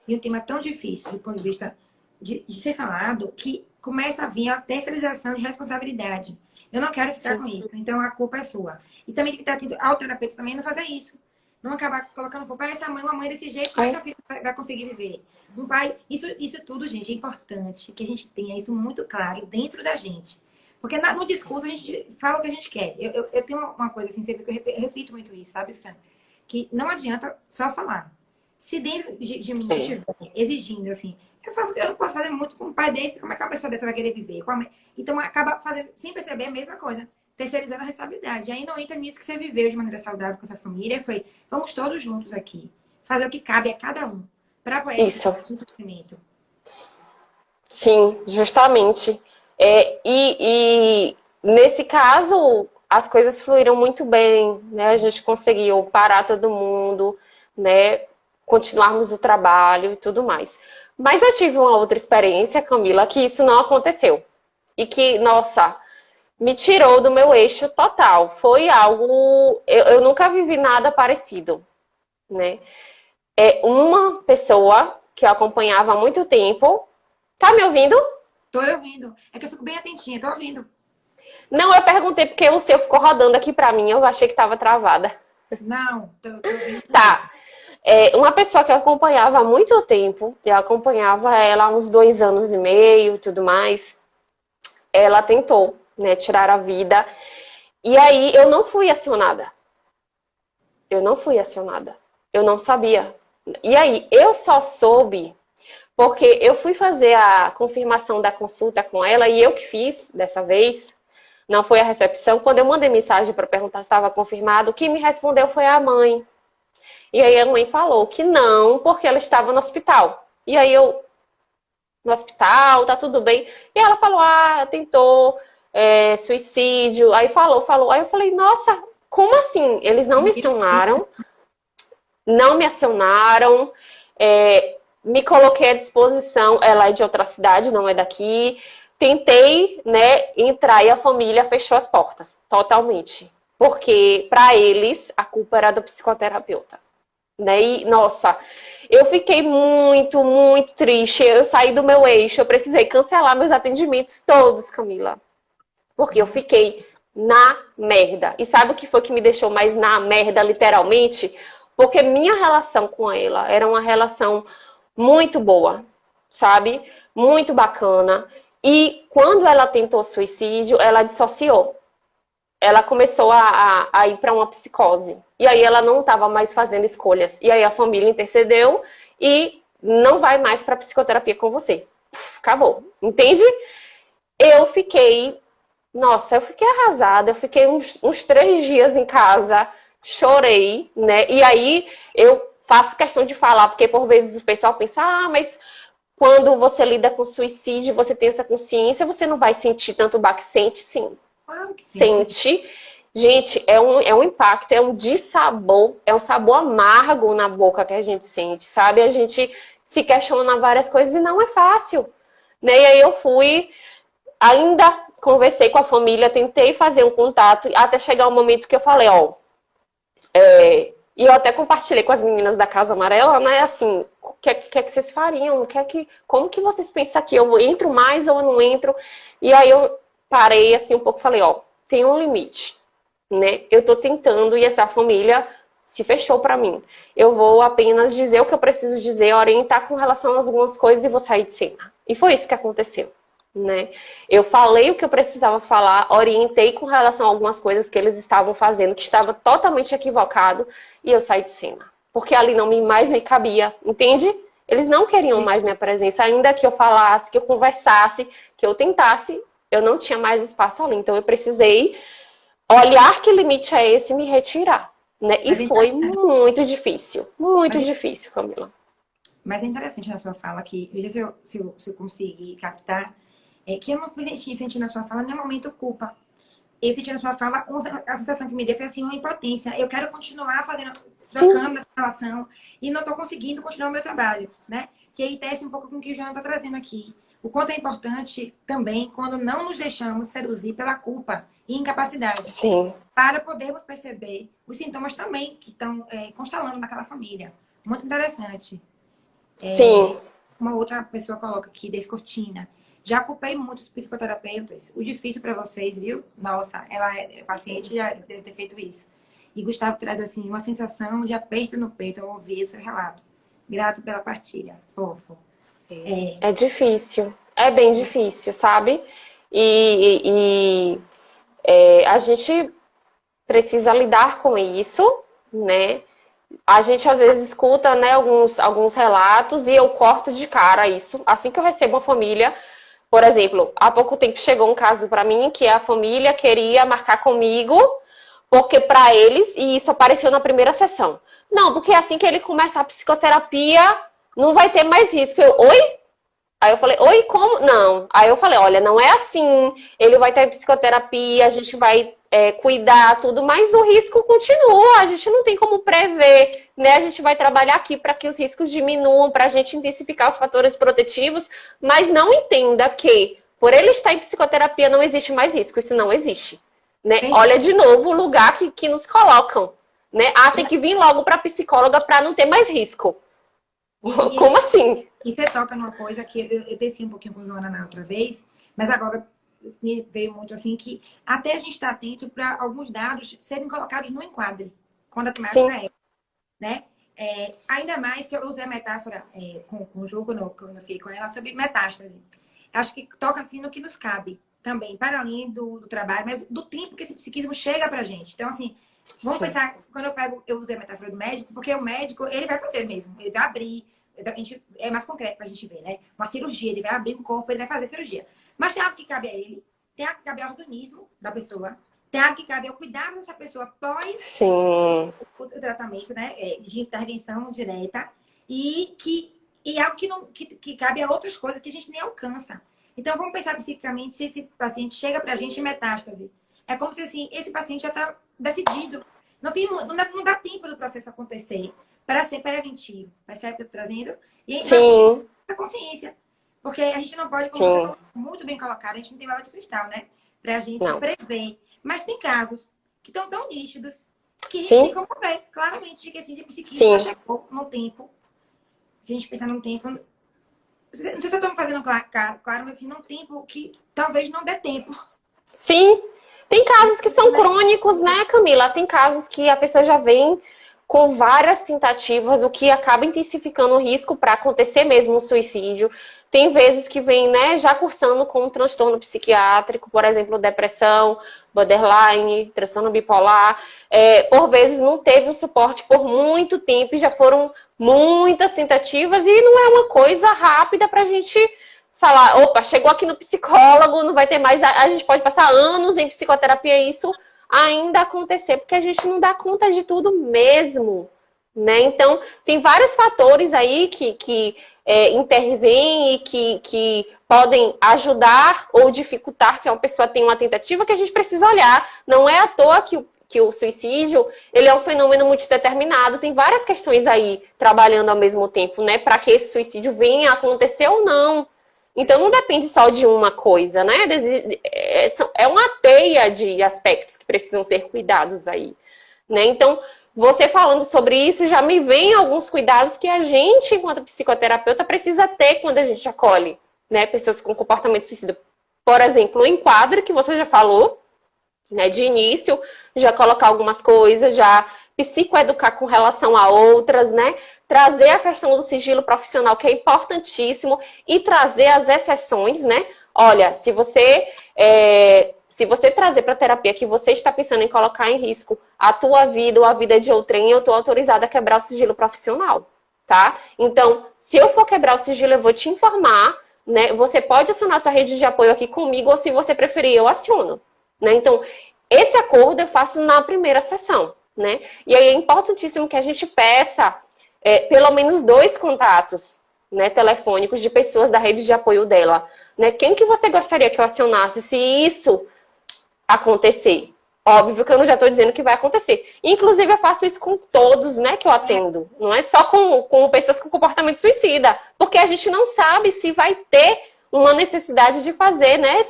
e um tema tão difícil do ponto de vista de ser falado que começa a vir a terceirização de responsabilidade. Eu não quero ficar com isso, então a culpa é sua. E também tem que estar atento ao terapeuta também não fazer isso. Não acabar colocando culpa, essa mãe, uma mãe desse jeito, como é que a filha vai conseguir viver? Um pai, isso tudo, gente, é importante que a gente tenha isso muito claro dentro da gente. Porque no discurso a gente fala o que a gente quer. Eu tenho uma coisa assim, sempre que eu repito muito isso, sabe, Fran? Que não adianta só falar. Se dentro de mim estiver exigindo, assim, eu não posso fazer muito com um pai desse, como é que uma pessoa dessa vai querer viver? Então acaba fazendo, sem perceber, a mesma coisa. Terceirizando a responsabilidade. E aí não entra nisso que você viveu de maneira saudável com essa família. Foi, vamos todos juntos aqui. Fazer o que cabe a cada um. Para apoiar esse sofrimento. Sim, justamente. E nesse caso, as coisas fluíram muito bem, né? A gente conseguiu parar todo mundo, né? Continuarmos o trabalho e tudo mais. Mas eu tive uma outra experiência, Camila, que isso não aconteceu. E que, nossa, me tirou do meu eixo total. Foi algo... Eu nunca vivi nada parecido, né? Uma pessoa que eu acompanhava há muito tempo... Tá me ouvindo? Tô ouvindo. É que eu fico bem atentinha, tô ouvindo. Não, eu perguntei porque o seu ficou rodando aqui pra mim. Eu achei que tava travada. Não, tô ouvindo. Tá. Uma pessoa que eu acompanhava há muito tempo, eu acompanhava ela há uns 2 anos e meio e tudo mais. Ela tentou, né, tirar a vida. E aí eu não fui acionada. Eu não fui acionada. Eu não sabia. E aí eu só soube porque eu fui fazer a confirmação da consulta com ela e eu que fiz dessa vez. Não foi a recepção. Quando eu mandei mensagem para perguntar se estava confirmado, o que me respondeu foi a mãe. E aí a mãe falou que não, porque ela estava no hospital. E aí eu, no hospital, tá tudo bem. E ela falou, tentou suicídio. Aí falou. Aí eu falei, nossa, como assim? Eles não me acionaram. Não me acionaram. Me coloquei à disposição. Ela é de outra cidade, não é daqui. tentei, né, entrar e a família fechou as portas, totalmente. Porque, para eles, a culpa era do psicoterapeuta. Né? E, nossa, eu fiquei muito, muito triste. Eu saí do meu eixo, eu precisei cancelar meus atendimentos todos, Camila. Porque eu fiquei na merda. E sabe o que foi que me deixou mais na merda, literalmente? Porque minha relação com ela era uma relação muito boa, sabe? Muito bacana. E quando ela tentou suicídio, ela dissociou. Ela começou a ir para uma psicose. E aí ela não estava mais fazendo escolhas. E aí a família intercedeu e não vai mais para psicoterapia com você. Acabou. Entende? Eu fiquei... Nossa, eu fiquei arrasada. Eu fiquei uns 3 dias em casa. Chorei, né? E aí eu faço questão de falar, porque por vezes o pessoal pensa, mas quando você lida com suicídio, você tem essa consciência, você não vai sentir tanto baque. Sente sim. Claro que sim. Sente. Gente, é um impacto, é um dissabor, é um sabor amargo na boca que a gente sente, sabe? A gente se questiona várias coisas e não é fácil. Né? E aí eu fui, ainda conversei com a família, tentei fazer um contato, até chegar o momento que eu falei, e eu até compartilhei com as meninas da Casa Amarela, né? Assim, o que é que vocês fariam? Como que vocês pensam que eu entro mais ou eu não entro? E aí eu parei assim um pouco e falei, tem um limite, né? Eu tô tentando e essa família se fechou pra mim. Eu vou apenas dizer o que eu preciso dizer, orientar com relação a algumas coisas e vou sair de cena. E foi isso que aconteceu. Né? Eu falei o que eu precisava falar, orientei com relação a algumas coisas que eles estavam fazendo, que estava totalmente equivocado, e eu saí de cena. Porque ali não mais me cabia, entende? Eles não queriam mais minha presença, ainda que eu falasse, que eu conversasse, que eu tentasse, eu não tinha mais espaço ali. Então eu precisei olhar que limite é esse e me retirar. Né? E foi muito difícil, Camila. Mas é interessante na sua fala que, veja se eu conseguir captar, que eu não senti na sua fala nenhum momento culpa. Eu senti na sua fala a sensação que me deu foi assim, uma impotência. Eu quero continuar trocando essa relação e não estou conseguindo continuar o meu trabalho, né? Que aí tece um pouco com o que o João está trazendo aqui. O quanto é importante também quando não nos deixamos seduzir pela culpa e incapacidade. Sim. Para podermos perceber os sintomas também que estão constelando naquela família. Muito interessante. Sim. Uma outra pessoa coloca aqui, descortina. Já ocupei muitos psicoterapeutas. O difícil para vocês, viu? Nossa, ela é paciente, já deve ter feito isso. E Gustavo traz assim uma sensação de aperto no peito ao ouvir seu relato. Grato pela partilha. Fofo. É difícil. É bem difícil, sabe? E a gente precisa lidar com isso, né? A gente às vezes escuta, né, alguns relatos e eu corto de cara isso. Assim que eu recebo uma família, por exemplo, há pouco tempo chegou um caso para mim que a família queria marcar comigo, porque para eles, e isso apareceu na primeira sessão. Não, porque assim que ele começar a psicoterapia, não vai ter mais risco. Oi? Aí eu falei, oi, como? Não. Aí eu falei, olha, não é assim. Ele vai ter psicoterapia, a gente vai cuidar, tudo, mas o risco continua. A gente não tem como prever, né? A gente vai trabalhar aqui para que os riscos diminuam, para a gente intensificar os fatores protetivos, mas não entenda que, por ele estar em psicoterapia, não existe mais risco. Isso não existe. Né? Olha de novo o lugar que nos colocam. Né? Tem que vir logo para a psicóloga para não ter mais risco. Como assim? E você toca numa coisa que eu desci um pouquinho com a Joana na outra vez, mas agora me veio muito assim que até a gente está atento para alguns dados serem colocados no enquadre, quando a temática né? Ainda mais que eu usei a metáfora com o Ju, quando eu fiquei com ela, sobre metástase. Acho que toca assim no que nos cabe também, para além do trabalho, mas do tempo que esse psiquismo chega pra gente. Então, assim, vamos pensar, quando eu usei a metáfora do médico, porque o médico, ele vai fazer mesmo, ele vai abrir, é mais concreto pra gente ver, né? Uma cirurgia, ele vai abrir um corpo, ele vai fazer cirurgia. Mas tem algo que cabe a ele, tem algo que cabe ao organismo da pessoa, tem algo que cabe ao cuidado dessa pessoa após o tratamento, né? De intervenção direta, e algo que cabe a outras coisas que a gente nem alcança. Então, vamos pensar psiquicamente se esse paciente chega pra gente em metástase. É como se, assim, esse paciente já tá decidido. Não dá tempo do processo acontecer para ser preventivo. Percebe o que eu tô trazendo? E a consciência. Porque a gente não pode, como você Sim, falou, muito bem colocado, a gente não tem bola de cristal, né? Pra gente não. prever. Mas tem casos que estão tão nítidos que a gente tem Sim, como ver claramente de que assim, a psiquismo já sim. chegou no tempo. Se a gente pensar num tempo. Não sei se eu estou me fazendo claro, mas assim, num tempo que talvez não dê tempo. Sim. Tem casos que são crônicos, né, Camila? Tem casos que a pessoa já vem com várias tentativas, o que acaba intensificando o risco para acontecer mesmo um suicídio. Tem vezes que vem, né, já cursando com um transtorno psiquiátrico, por exemplo, depressão, borderline, transtorno bipolar. Por vezes não teve um suporte por muito tempo e já foram muitas tentativas e não é uma coisa rápida para a gente falar, opa, chegou aqui no psicólogo, não vai ter mais. A gente pode passar anos em psicoterapia e isso ainda acontecer, porque a gente não dá conta de tudo mesmo. Né? Então, tem vários fatores aí que intervêm e que podem ajudar ou dificultar que uma pessoa tenha uma tentativa que a gente precisa olhar. Não é à toa que o suicídio ele é um fenômeno multideterminado. Tem várias questões aí trabalhando ao mesmo tempo, né? Para que esse suicídio venha a acontecer ou não. Então não depende só de uma coisa, né? É uma teia de aspectos que precisam ser cuidados aí, né? Então, você falando sobre isso, já me vem alguns cuidados que a gente, enquanto psicoterapeuta, precisa ter quando a gente acolhe, né? Pessoas com comportamento suicida. Por exemplo, o enquadre que você já falou, né, de início, já colocar algumas coisas, já psicoeducar com relação a outras, né? Trazer a questão do sigilo profissional, que é importantíssimo, e trazer as exceções, né? Olha, se você trazer para a terapia que você está pensando em colocar em risco a tua vida ou a vida de outrem, eu estou autorizada a quebrar o sigilo profissional, tá? Então, se eu for quebrar o sigilo, eu vou te informar, né? Você pode acionar sua rede de apoio aqui comigo, ou se você preferir, eu aciono. Né? Então, esse acordo eu faço na primeira sessão, né? E aí é importantíssimo que a gente peça pelo menos 2 contatos, né, telefônicos de pessoas da rede de apoio dela. Né? Quem que você gostaria que eu acionasse se isso acontecer? Óbvio que eu não já estou dizendo que vai acontecer. Inclusive, eu faço isso com todos, né, que eu atendo. Não é só com pessoas com comportamento suicida. Porque a gente não sabe se vai ter uma necessidade de fazer, né,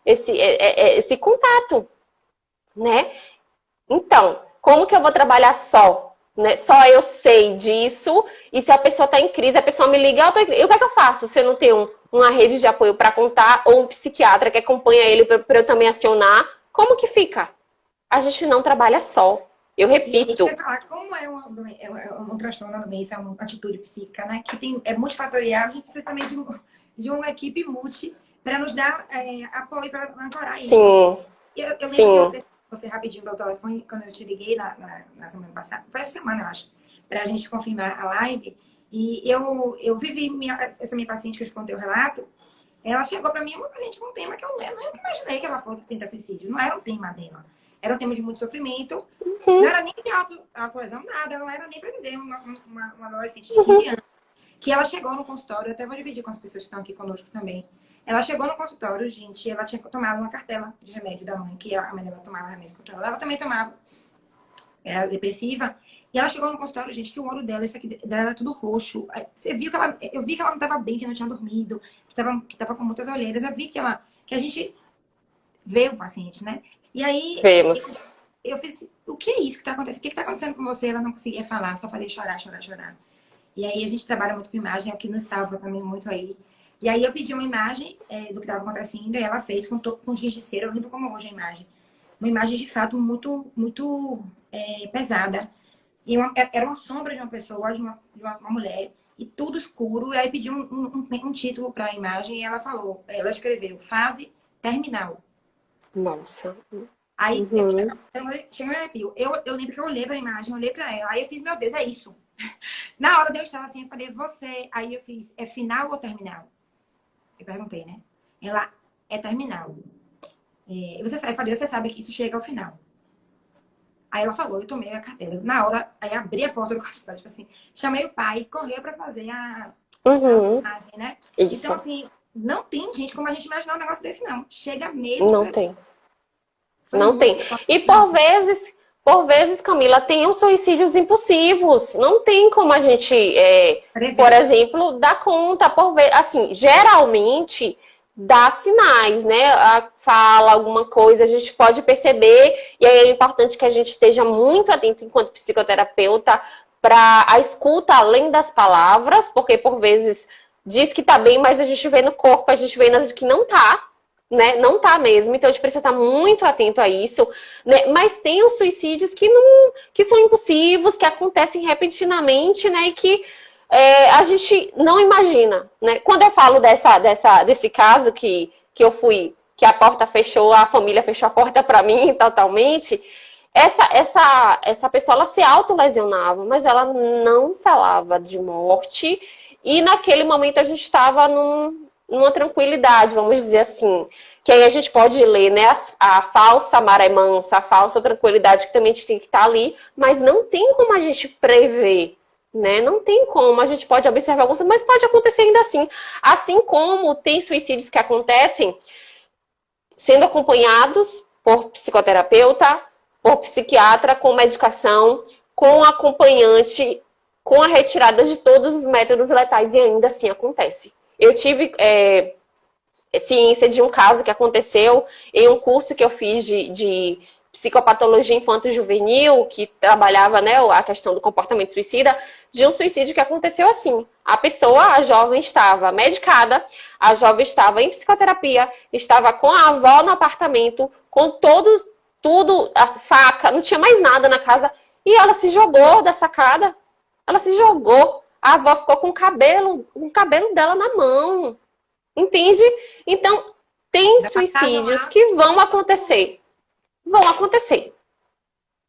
esse contato, né? Então, como que eu vou trabalhar só? Né? Só eu sei disso, e se a pessoa está em crise, a pessoa me liga, eu tô em crise. E o que é que eu faço se eu não tenho uma rede de apoio para contar, ou um psiquiatra que acompanha ele para eu também acionar? Como que fica? A gente não trabalha só. Eu E a gente vai repito. falar como é um transtorno na doença, é uma atitude psíquica, né? Que é multifatorial, a gente precisa também de uma equipe multi para nos dar apoio para ancorar isso. Sim, Eu lembro que eu sim. teve você rapidinho pelo telefone quando eu te liguei na semana passada, foi essa semana, eu acho, para a gente confirmar a live. E eu vivi essa minha paciente que eu te contei o relato, ela chegou para mim, uma paciente com um tema que eu nunca imaginei que ela fosse tentar suicídio. Não era um tema dela. Era um tema de muito sofrimento. Não era nem de autolesão, nada. Não era nem para dizer uma adolescente de 15 anos. Que ela chegou no consultório, até vou dividir com as pessoas que estão aqui conosco também. Ela chegou no consultório, gente, ela tinha tomado uma cartela de remédio da mãe, que a mãe dela tomava remédio contra ela. Ela também tomava depressiva. E ela chegou no consultório, gente, que o olho dela, isso aqui dela era tudo roxo. Você viu que eu vi que ela não estava bem, que não tinha dormido, que tava com muitas olheiras. Eu vi que a gente vê o paciente, né? E aí Vemos. eu fiz, o que é isso que está acontecendo? O que está acontecendo com você? Ela não conseguia falar, só fazia chorar, chorar, chorar. E aí a gente trabalha muito com imagem, é o que nos salva também muito aí. E aí eu pedi uma imagem do que estava acontecendo e ela fez com giz de cera, eu lembro como hoje a imagem. Uma imagem de fato muito, muito pesada. E era uma sombra de uma pessoa, de uma mulher, e tudo escuro. E aí pedi um título para a imagem e ela escreveu, fase terminal. Nossa. Aí Uhum. chega me arrepio. Eu lembro que eu olhei pra imagem, olhei pra ela. Aí eu fiz, meu Deus, é isso. Na hora de eu estar assim, eu falei, você. Aí eu fiz, é final ou terminal? Eu perguntei, né? Ela, é terminal. Eu falei, você sabe que isso chega ao final. Aí ela falou, eu tomei a cartela. Na hora, aí abri a porta do consultório, tipo assim, chamei o pai, correu pra fazer a Uhum. imagem, né? Então, Isso. assim, não tem gente como a gente imaginar um negócio desse, não. Chega mesmo Não pra... tem. Foi Não tem. muito forte. E por vezes, por vezes, Camila, tem suicídios impulsivos. Não tem como a gente, por exemplo, dar conta. Por vezes, assim, geralmente dá sinais, né? Fala alguma coisa, a gente pode perceber. E aí é importante que a gente esteja muito atento enquanto psicoterapeuta para a escuta além das palavras, porque por vezes diz que tá bem, mas a gente vê no corpo, a gente vê que não tá. Né? Não tá mesmo, então a gente precisa estar muito atento a isso, né? Mas tem os suicídios que são impulsivos, que acontecem repentinamente, né? E que a gente não imagina, né? Quando eu falo desse caso que eu fui, que a porta fechou, a família fechou a porta para mim totalmente, essa pessoa ela se autolesionava, mas ela não falava de morte, e naquele momento a gente estava numa tranquilidade, vamos dizer assim. Que aí a gente pode ler, né, a falsa maré mansa, a falsa tranquilidade, que também tem que estar ali, mas não tem como a gente prever, né? Não tem como. A gente pode observar alguns, mas pode acontecer ainda assim. Assim como tem suicídios que acontecem sendo acompanhados por psicoterapeuta, por psiquiatra, com medicação, com acompanhante, com a retirada de todos os métodos letais, e ainda assim acontece. Eu tive ciência de um caso que aconteceu em um curso que eu fiz de psicopatologia infanto-juvenil, que trabalhava, né, a questão do comportamento suicida, de um suicídio que aconteceu assim. A jovem estava medicada, a jovem estava em psicoterapia, estava com a avó no apartamento, com tudo, a faca, não tinha mais nada na casa, e ela se jogou da sacada. Ela se jogou. A avó ficou com o cabelo dela na mão. Entende? Então, tem suicídios que vão acontecer. Vão acontecer.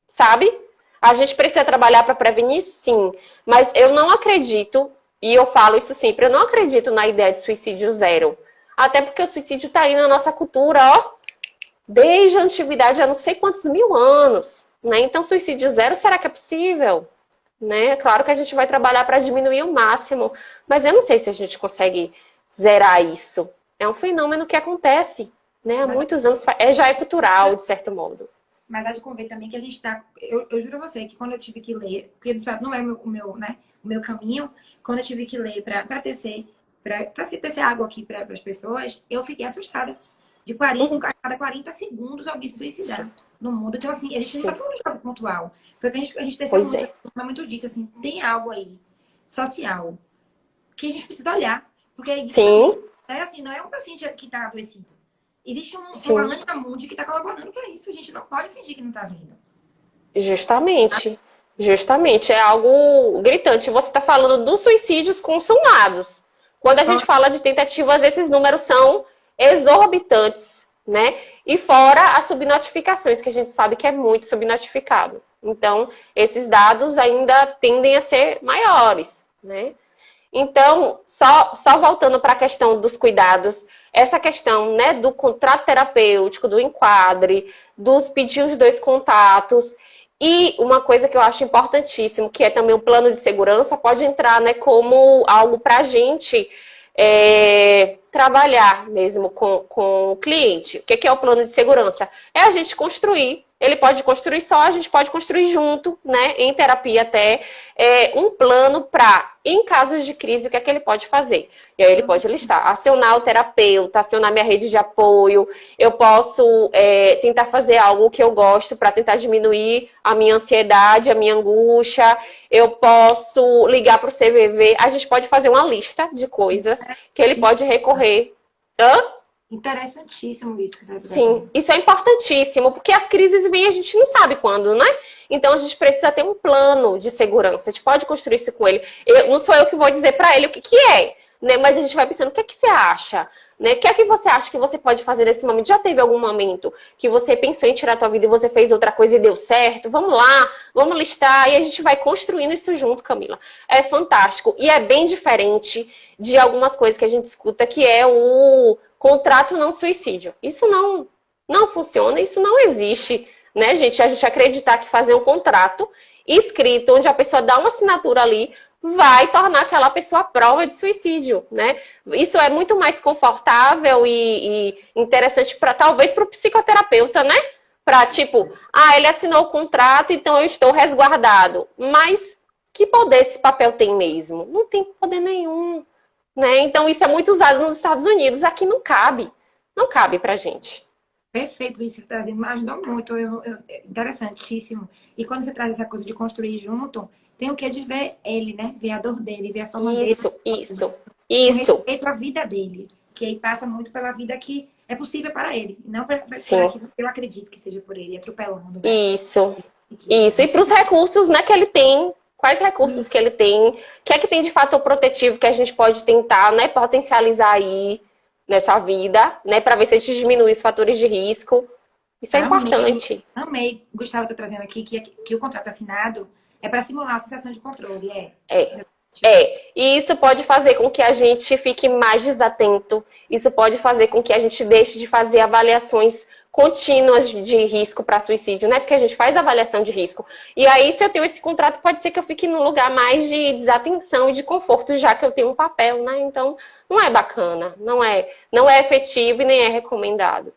Sabe? A gente precisa trabalhar para prevenir, sim. Mas eu não acredito, e eu falo isso sempre, eu não acredito na ideia de suicídio zero. Até porque o suicídio está aí na nossa cultura, ó, desde a antiguidade, há não sei quantos mil anos. Né? Então, suicídio zero, será que é possível? Né? Claro que a gente vai trabalhar para diminuir o máximo, mas eu não sei se a gente consegue zerar isso. É um fenômeno que acontece, né? Há muitos anos, já é cultural, de certo modo. Mas há de convir também que a gente tá... Eu juro a você que quando eu tive que ler, porque de fato não é o meu caminho, quando eu tive que ler para tecer água aqui para as pessoas, eu fiquei assustada. De 40 a cada 40 segundos alguém se suicidar no mundo. Então, assim, a gente não está falando de algo pontual. Foi que a gente teceu muito disso, assim, tem algo aí social que a gente precisa olhar. Porque isso assim, não é um paciente que está adoecido. Existe uma ânima mundi que está colaborando para isso. A gente não pode fingir que não está vendo. Justamente. Justamente. É algo gritante. Você está falando dos suicídios consumados. Quando a gente fala de tentativas, esses números são exorbitantes, né? E fora as subnotificações, que a gente sabe que é muito subnotificado. Então, esses dados ainda tendem a ser maiores, né? Então, só voltando para a questão dos cuidados, essa questão, né, do contrato terapêutico, do enquadre, dos pedir os 2 contatos, e uma coisa que eu acho importantíssimo, que é também o plano de segurança, pode entrar, né, como algo para a gente trabalhar mesmo com o cliente. O que é o plano de segurança? É a gente construir. Ele pode construir só, a gente pode construir junto, né, em terapia até, um plano para, em casos de crise, o que é que ele pode fazer. E aí ele pode listar, acionar o terapeuta, acionar minha rede de apoio, eu posso tentar fazer algo que eu gosto para tentar diminuir a minha ansiedade, a minha angústia, eu posso ligar para o CVV, a gente pode fazer uma lista de coisas que ele pode recorrer. Interessantíssimo isso. Sim, isso é importantíssimo, porque as crises vêm, a gente não sabe quando, né? Então a gente precisa ter um plano de segurança. A gente pode construir isso com ele. Não sou eu que vou dizer para ele o que é, né? Mas a gente vai pensando, o que é que você acha? Né? O que é que você acha que você pode fazer nesse momento? Já teve algum momento que você pensou em tirar a tua vida e você fez outra coisa e deu certo? Vamos lá, vamos listar. E a gente vai construindo isso junto, Camila. É fantástico. E é bem diferente de algumas coisas que a gente escuta, que é o contrato não suicídio. Isso não funciona, isso não existe, né, gente? A gente acreditar que fazer um contrato escrito, onde a pessoa dá uma assinatura ali, vai tornar aquela pessoa prova de suicídio, né? Isso é muito mais confortável e interessante talvez para o psicoterapeuta, né? para tipo, ele assinou o contrato, então eu estou resguardado. Mas que poder esse papel tem mesmo? Não tem poder nenhum, né? Então isso é muito usado nos Estados Unidos, aqui não cabe. Não cabe pra gente. Perfeito isso que você está trazendo, me ajudou muito, interessantíssimo. E quando você traz essa coisa de construir junto, tem o que de ver ele, né? Ver a dor dele, ver a forma dele, com Isso. respeito à vida dele, que aí passa muito pela vida que é possível para ele, não para Sim. aquilo que eu acredito que seja por ele, atropelando, né? Isso. Isso. E para os recursos, né, que ele tem, quais recursos que ele tem, o que é que tem de fator protetivo que a gente pode tentar, né, potencializar aí nessa vida, né, para ver se a gente diminui os fatores de risco. Isso é importante. Amei. Gustavo está trazendo aqui que o contrato assinado é para simular a sensação de controle, E isso pode fazer com que a gente fique mais desatento, isso pode fazer com que a gente deixe de fazer avaliações contínuas de risco para suicídio, né? Porque a gente faz avaliação de risco. E aí, se eu tenho esse contrato, pode ser que eu fique num lugar mais de desatenção e de conforto, já que eu tenho um papel, né? Então, não é bacana, não é efetivo e nem é recomendado.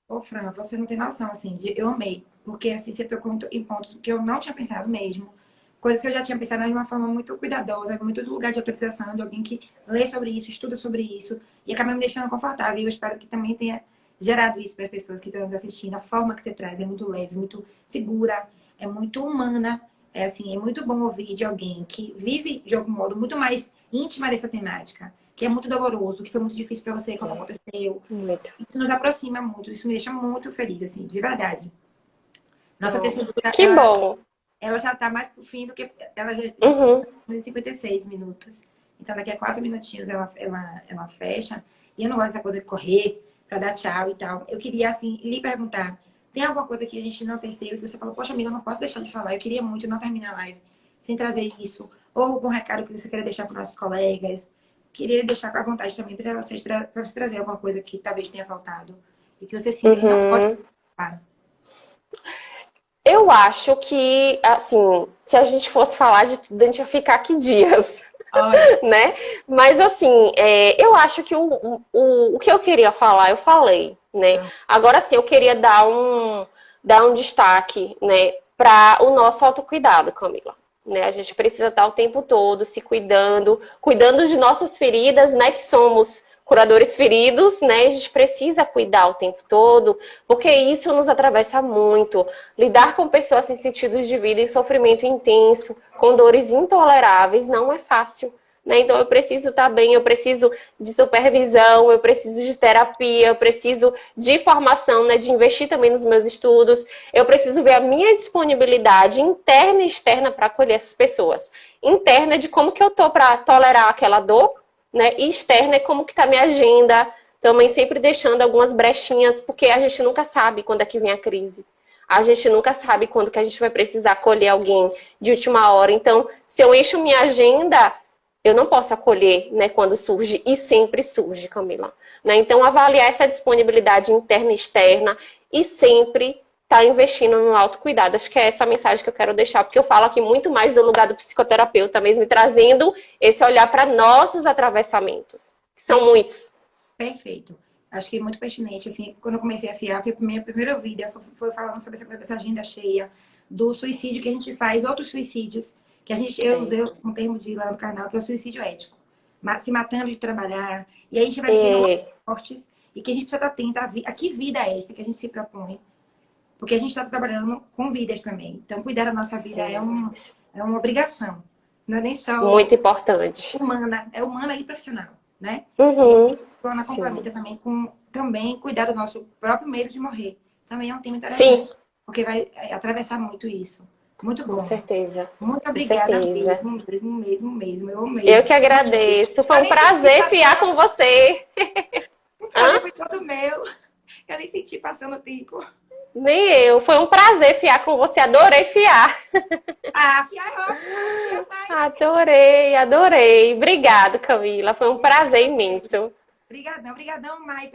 Ô, Fran, você não tem noção, assim, eu amei. Porque, assim, você tocou em pontos que eu não tinha pensado mesmo. Coisas que eu já tinha pensado de uma forma muito cuidadosa, muito do lugar de autorização, de alguém que lê sobre isso, estuda sobre isso, e acaba me deixando confortável. E eu espero que também tenha gerado isso para as pessoas que estão nos assistindo. A forma que você traz é muito leve, muito segura, é muito humana. É assim, é muito bom ouvir de alguém que vive de algum modo muito mais íntima dessa temática, que é muito doloroso, que foi muito difícil para você quando aconteceu. Muito. Isso nos aproxima muito, isso me deixa muito feliz, assim, de verdade. Nossa tecedura, Que bom. ela já tá mais pro fim do que ela já tem 56 minutos. Então, daqui a 4 minutinhos ela fecha. E eu não gosto dessa coisa de correr para dar tchau e tal. Eu queria, assim, lhe perguntar: tem alguma coisa que a gente não pensou e que você falou, poxa, amiga, eu não posso deixar de falar. Eu queria muito não terminar a live sem trazer isso. Ou algum recado que você queira deixar para nossos colegas. Queria deixar com a vontade também para vocês, para você trazer alguma coisa que talvez tenha faltado. E que você sinta que não pode falar. Eu acho que, assim, se a gente fosse falar de tudo, a gente ia ficar aqui dias, né? Mas, assim, eu acho que o que eu queria falar, eu falei, né? Agora, sim, eu queria dar um destaque, né, para o nosso autocuidado, Camila. Né? A gente precisa estar o tempo todo se cuidando, cuidando de nossas feridas, né, que somos curadores feridos, né? A gente precisa cuidar o tempo todo, porque isso nos atravessa muito. Lidar com pessoas em sentidos de vida em sofrimento intenso, com dores intoleráveis, não é fácil. Né? Então, eu preciso estar bem, eu preciso de supervisão, eu preciso de terapia, eu preciso de formação, né? De investir também nos meus estudos. Eu preciso ver a minha disponibilidade interna e externa para acolher essas pessoas. Interna de como que eu tô para tolerar aquela dor, né? E externa é como que tá minha agenda, também sempre deixando algumas brechinhas, porque a gente nunca sabe quando é que vem a crise. A gente nunca sabe quando que a gente vai precisar acolher alguém de última hora. Então, se eu encho minha agenda, eu não posso acolher, né, quando surge, e sempre surge, Camila. Né? Então, avaliar essa disponibilidade interna e externa e sempre estar investindo no autocuidado. Acho que é essa a mensagem que eu quero deixar, porque eu falo aqui muito mais do lugar do psicoterapeuta mesmo, e trazendo esse olhar para nossos atravessamentos, que são muitos. Perfeito. Acho que é muito pertinente. Assim, quando eu comecei a FIA, foi a minha primeira vídeo, foi falando sobre essa coisa dessa agenda cheia, do suicídio que a gente faz, outros suicídios, que eu usei um termo de lá no canal, que é o suicídio ético. Se matando de trabalhar. E aí a gente vai vendo mortes e que a gente precisa estar atento a que vida é essa que a gente se propõe. Porque a gente está trabalhando com vidas também. Então, cuidar da nossa vida é uma obrigação. Não é nem só muito importante. Humana, é humana e profissional, né? Na complementa também com cuidar do nosso próprio medo de morrer. Também é um tema interessante. Sim. Porque vai atravessar muito isso. Muito bom. Com certeza. Muito obrigada mesmo. Eu amei. Eu que agradeço. Foi um prazer fiar com você. Um prazer foi todo meu. Eu nem senti passando o tempo. Nem eu. Foi um prazer fiar com você. Adorei fiar. Fiar é ótimo. Adorei. Obrigada, Camila. Foi um prazer imenso. Obrigadão, Mai,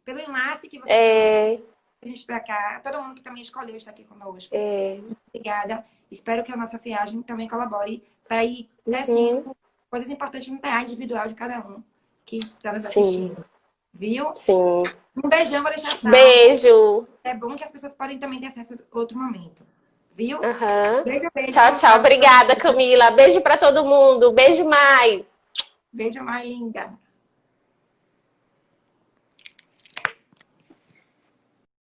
pelo enlace que você deu a gente pra cá. Todo mundo que também escolheu estar aqui conosco. Obrigada. Espero que a nossa viagem também colabore para ir, assim, coisas importantes no TA individual de cada um que está nos assistindo. Viu? Sim. Um beijão, vou deixar salvo. Beijo. É bom que as pessoas podem também ter acesso a outro momento. Viu? Uhum. Beijo, beijo. Tchau, tchau. Obrigada, Camila. Beijo para todo mundo. Beijo, Mai. Beijo, mais linda.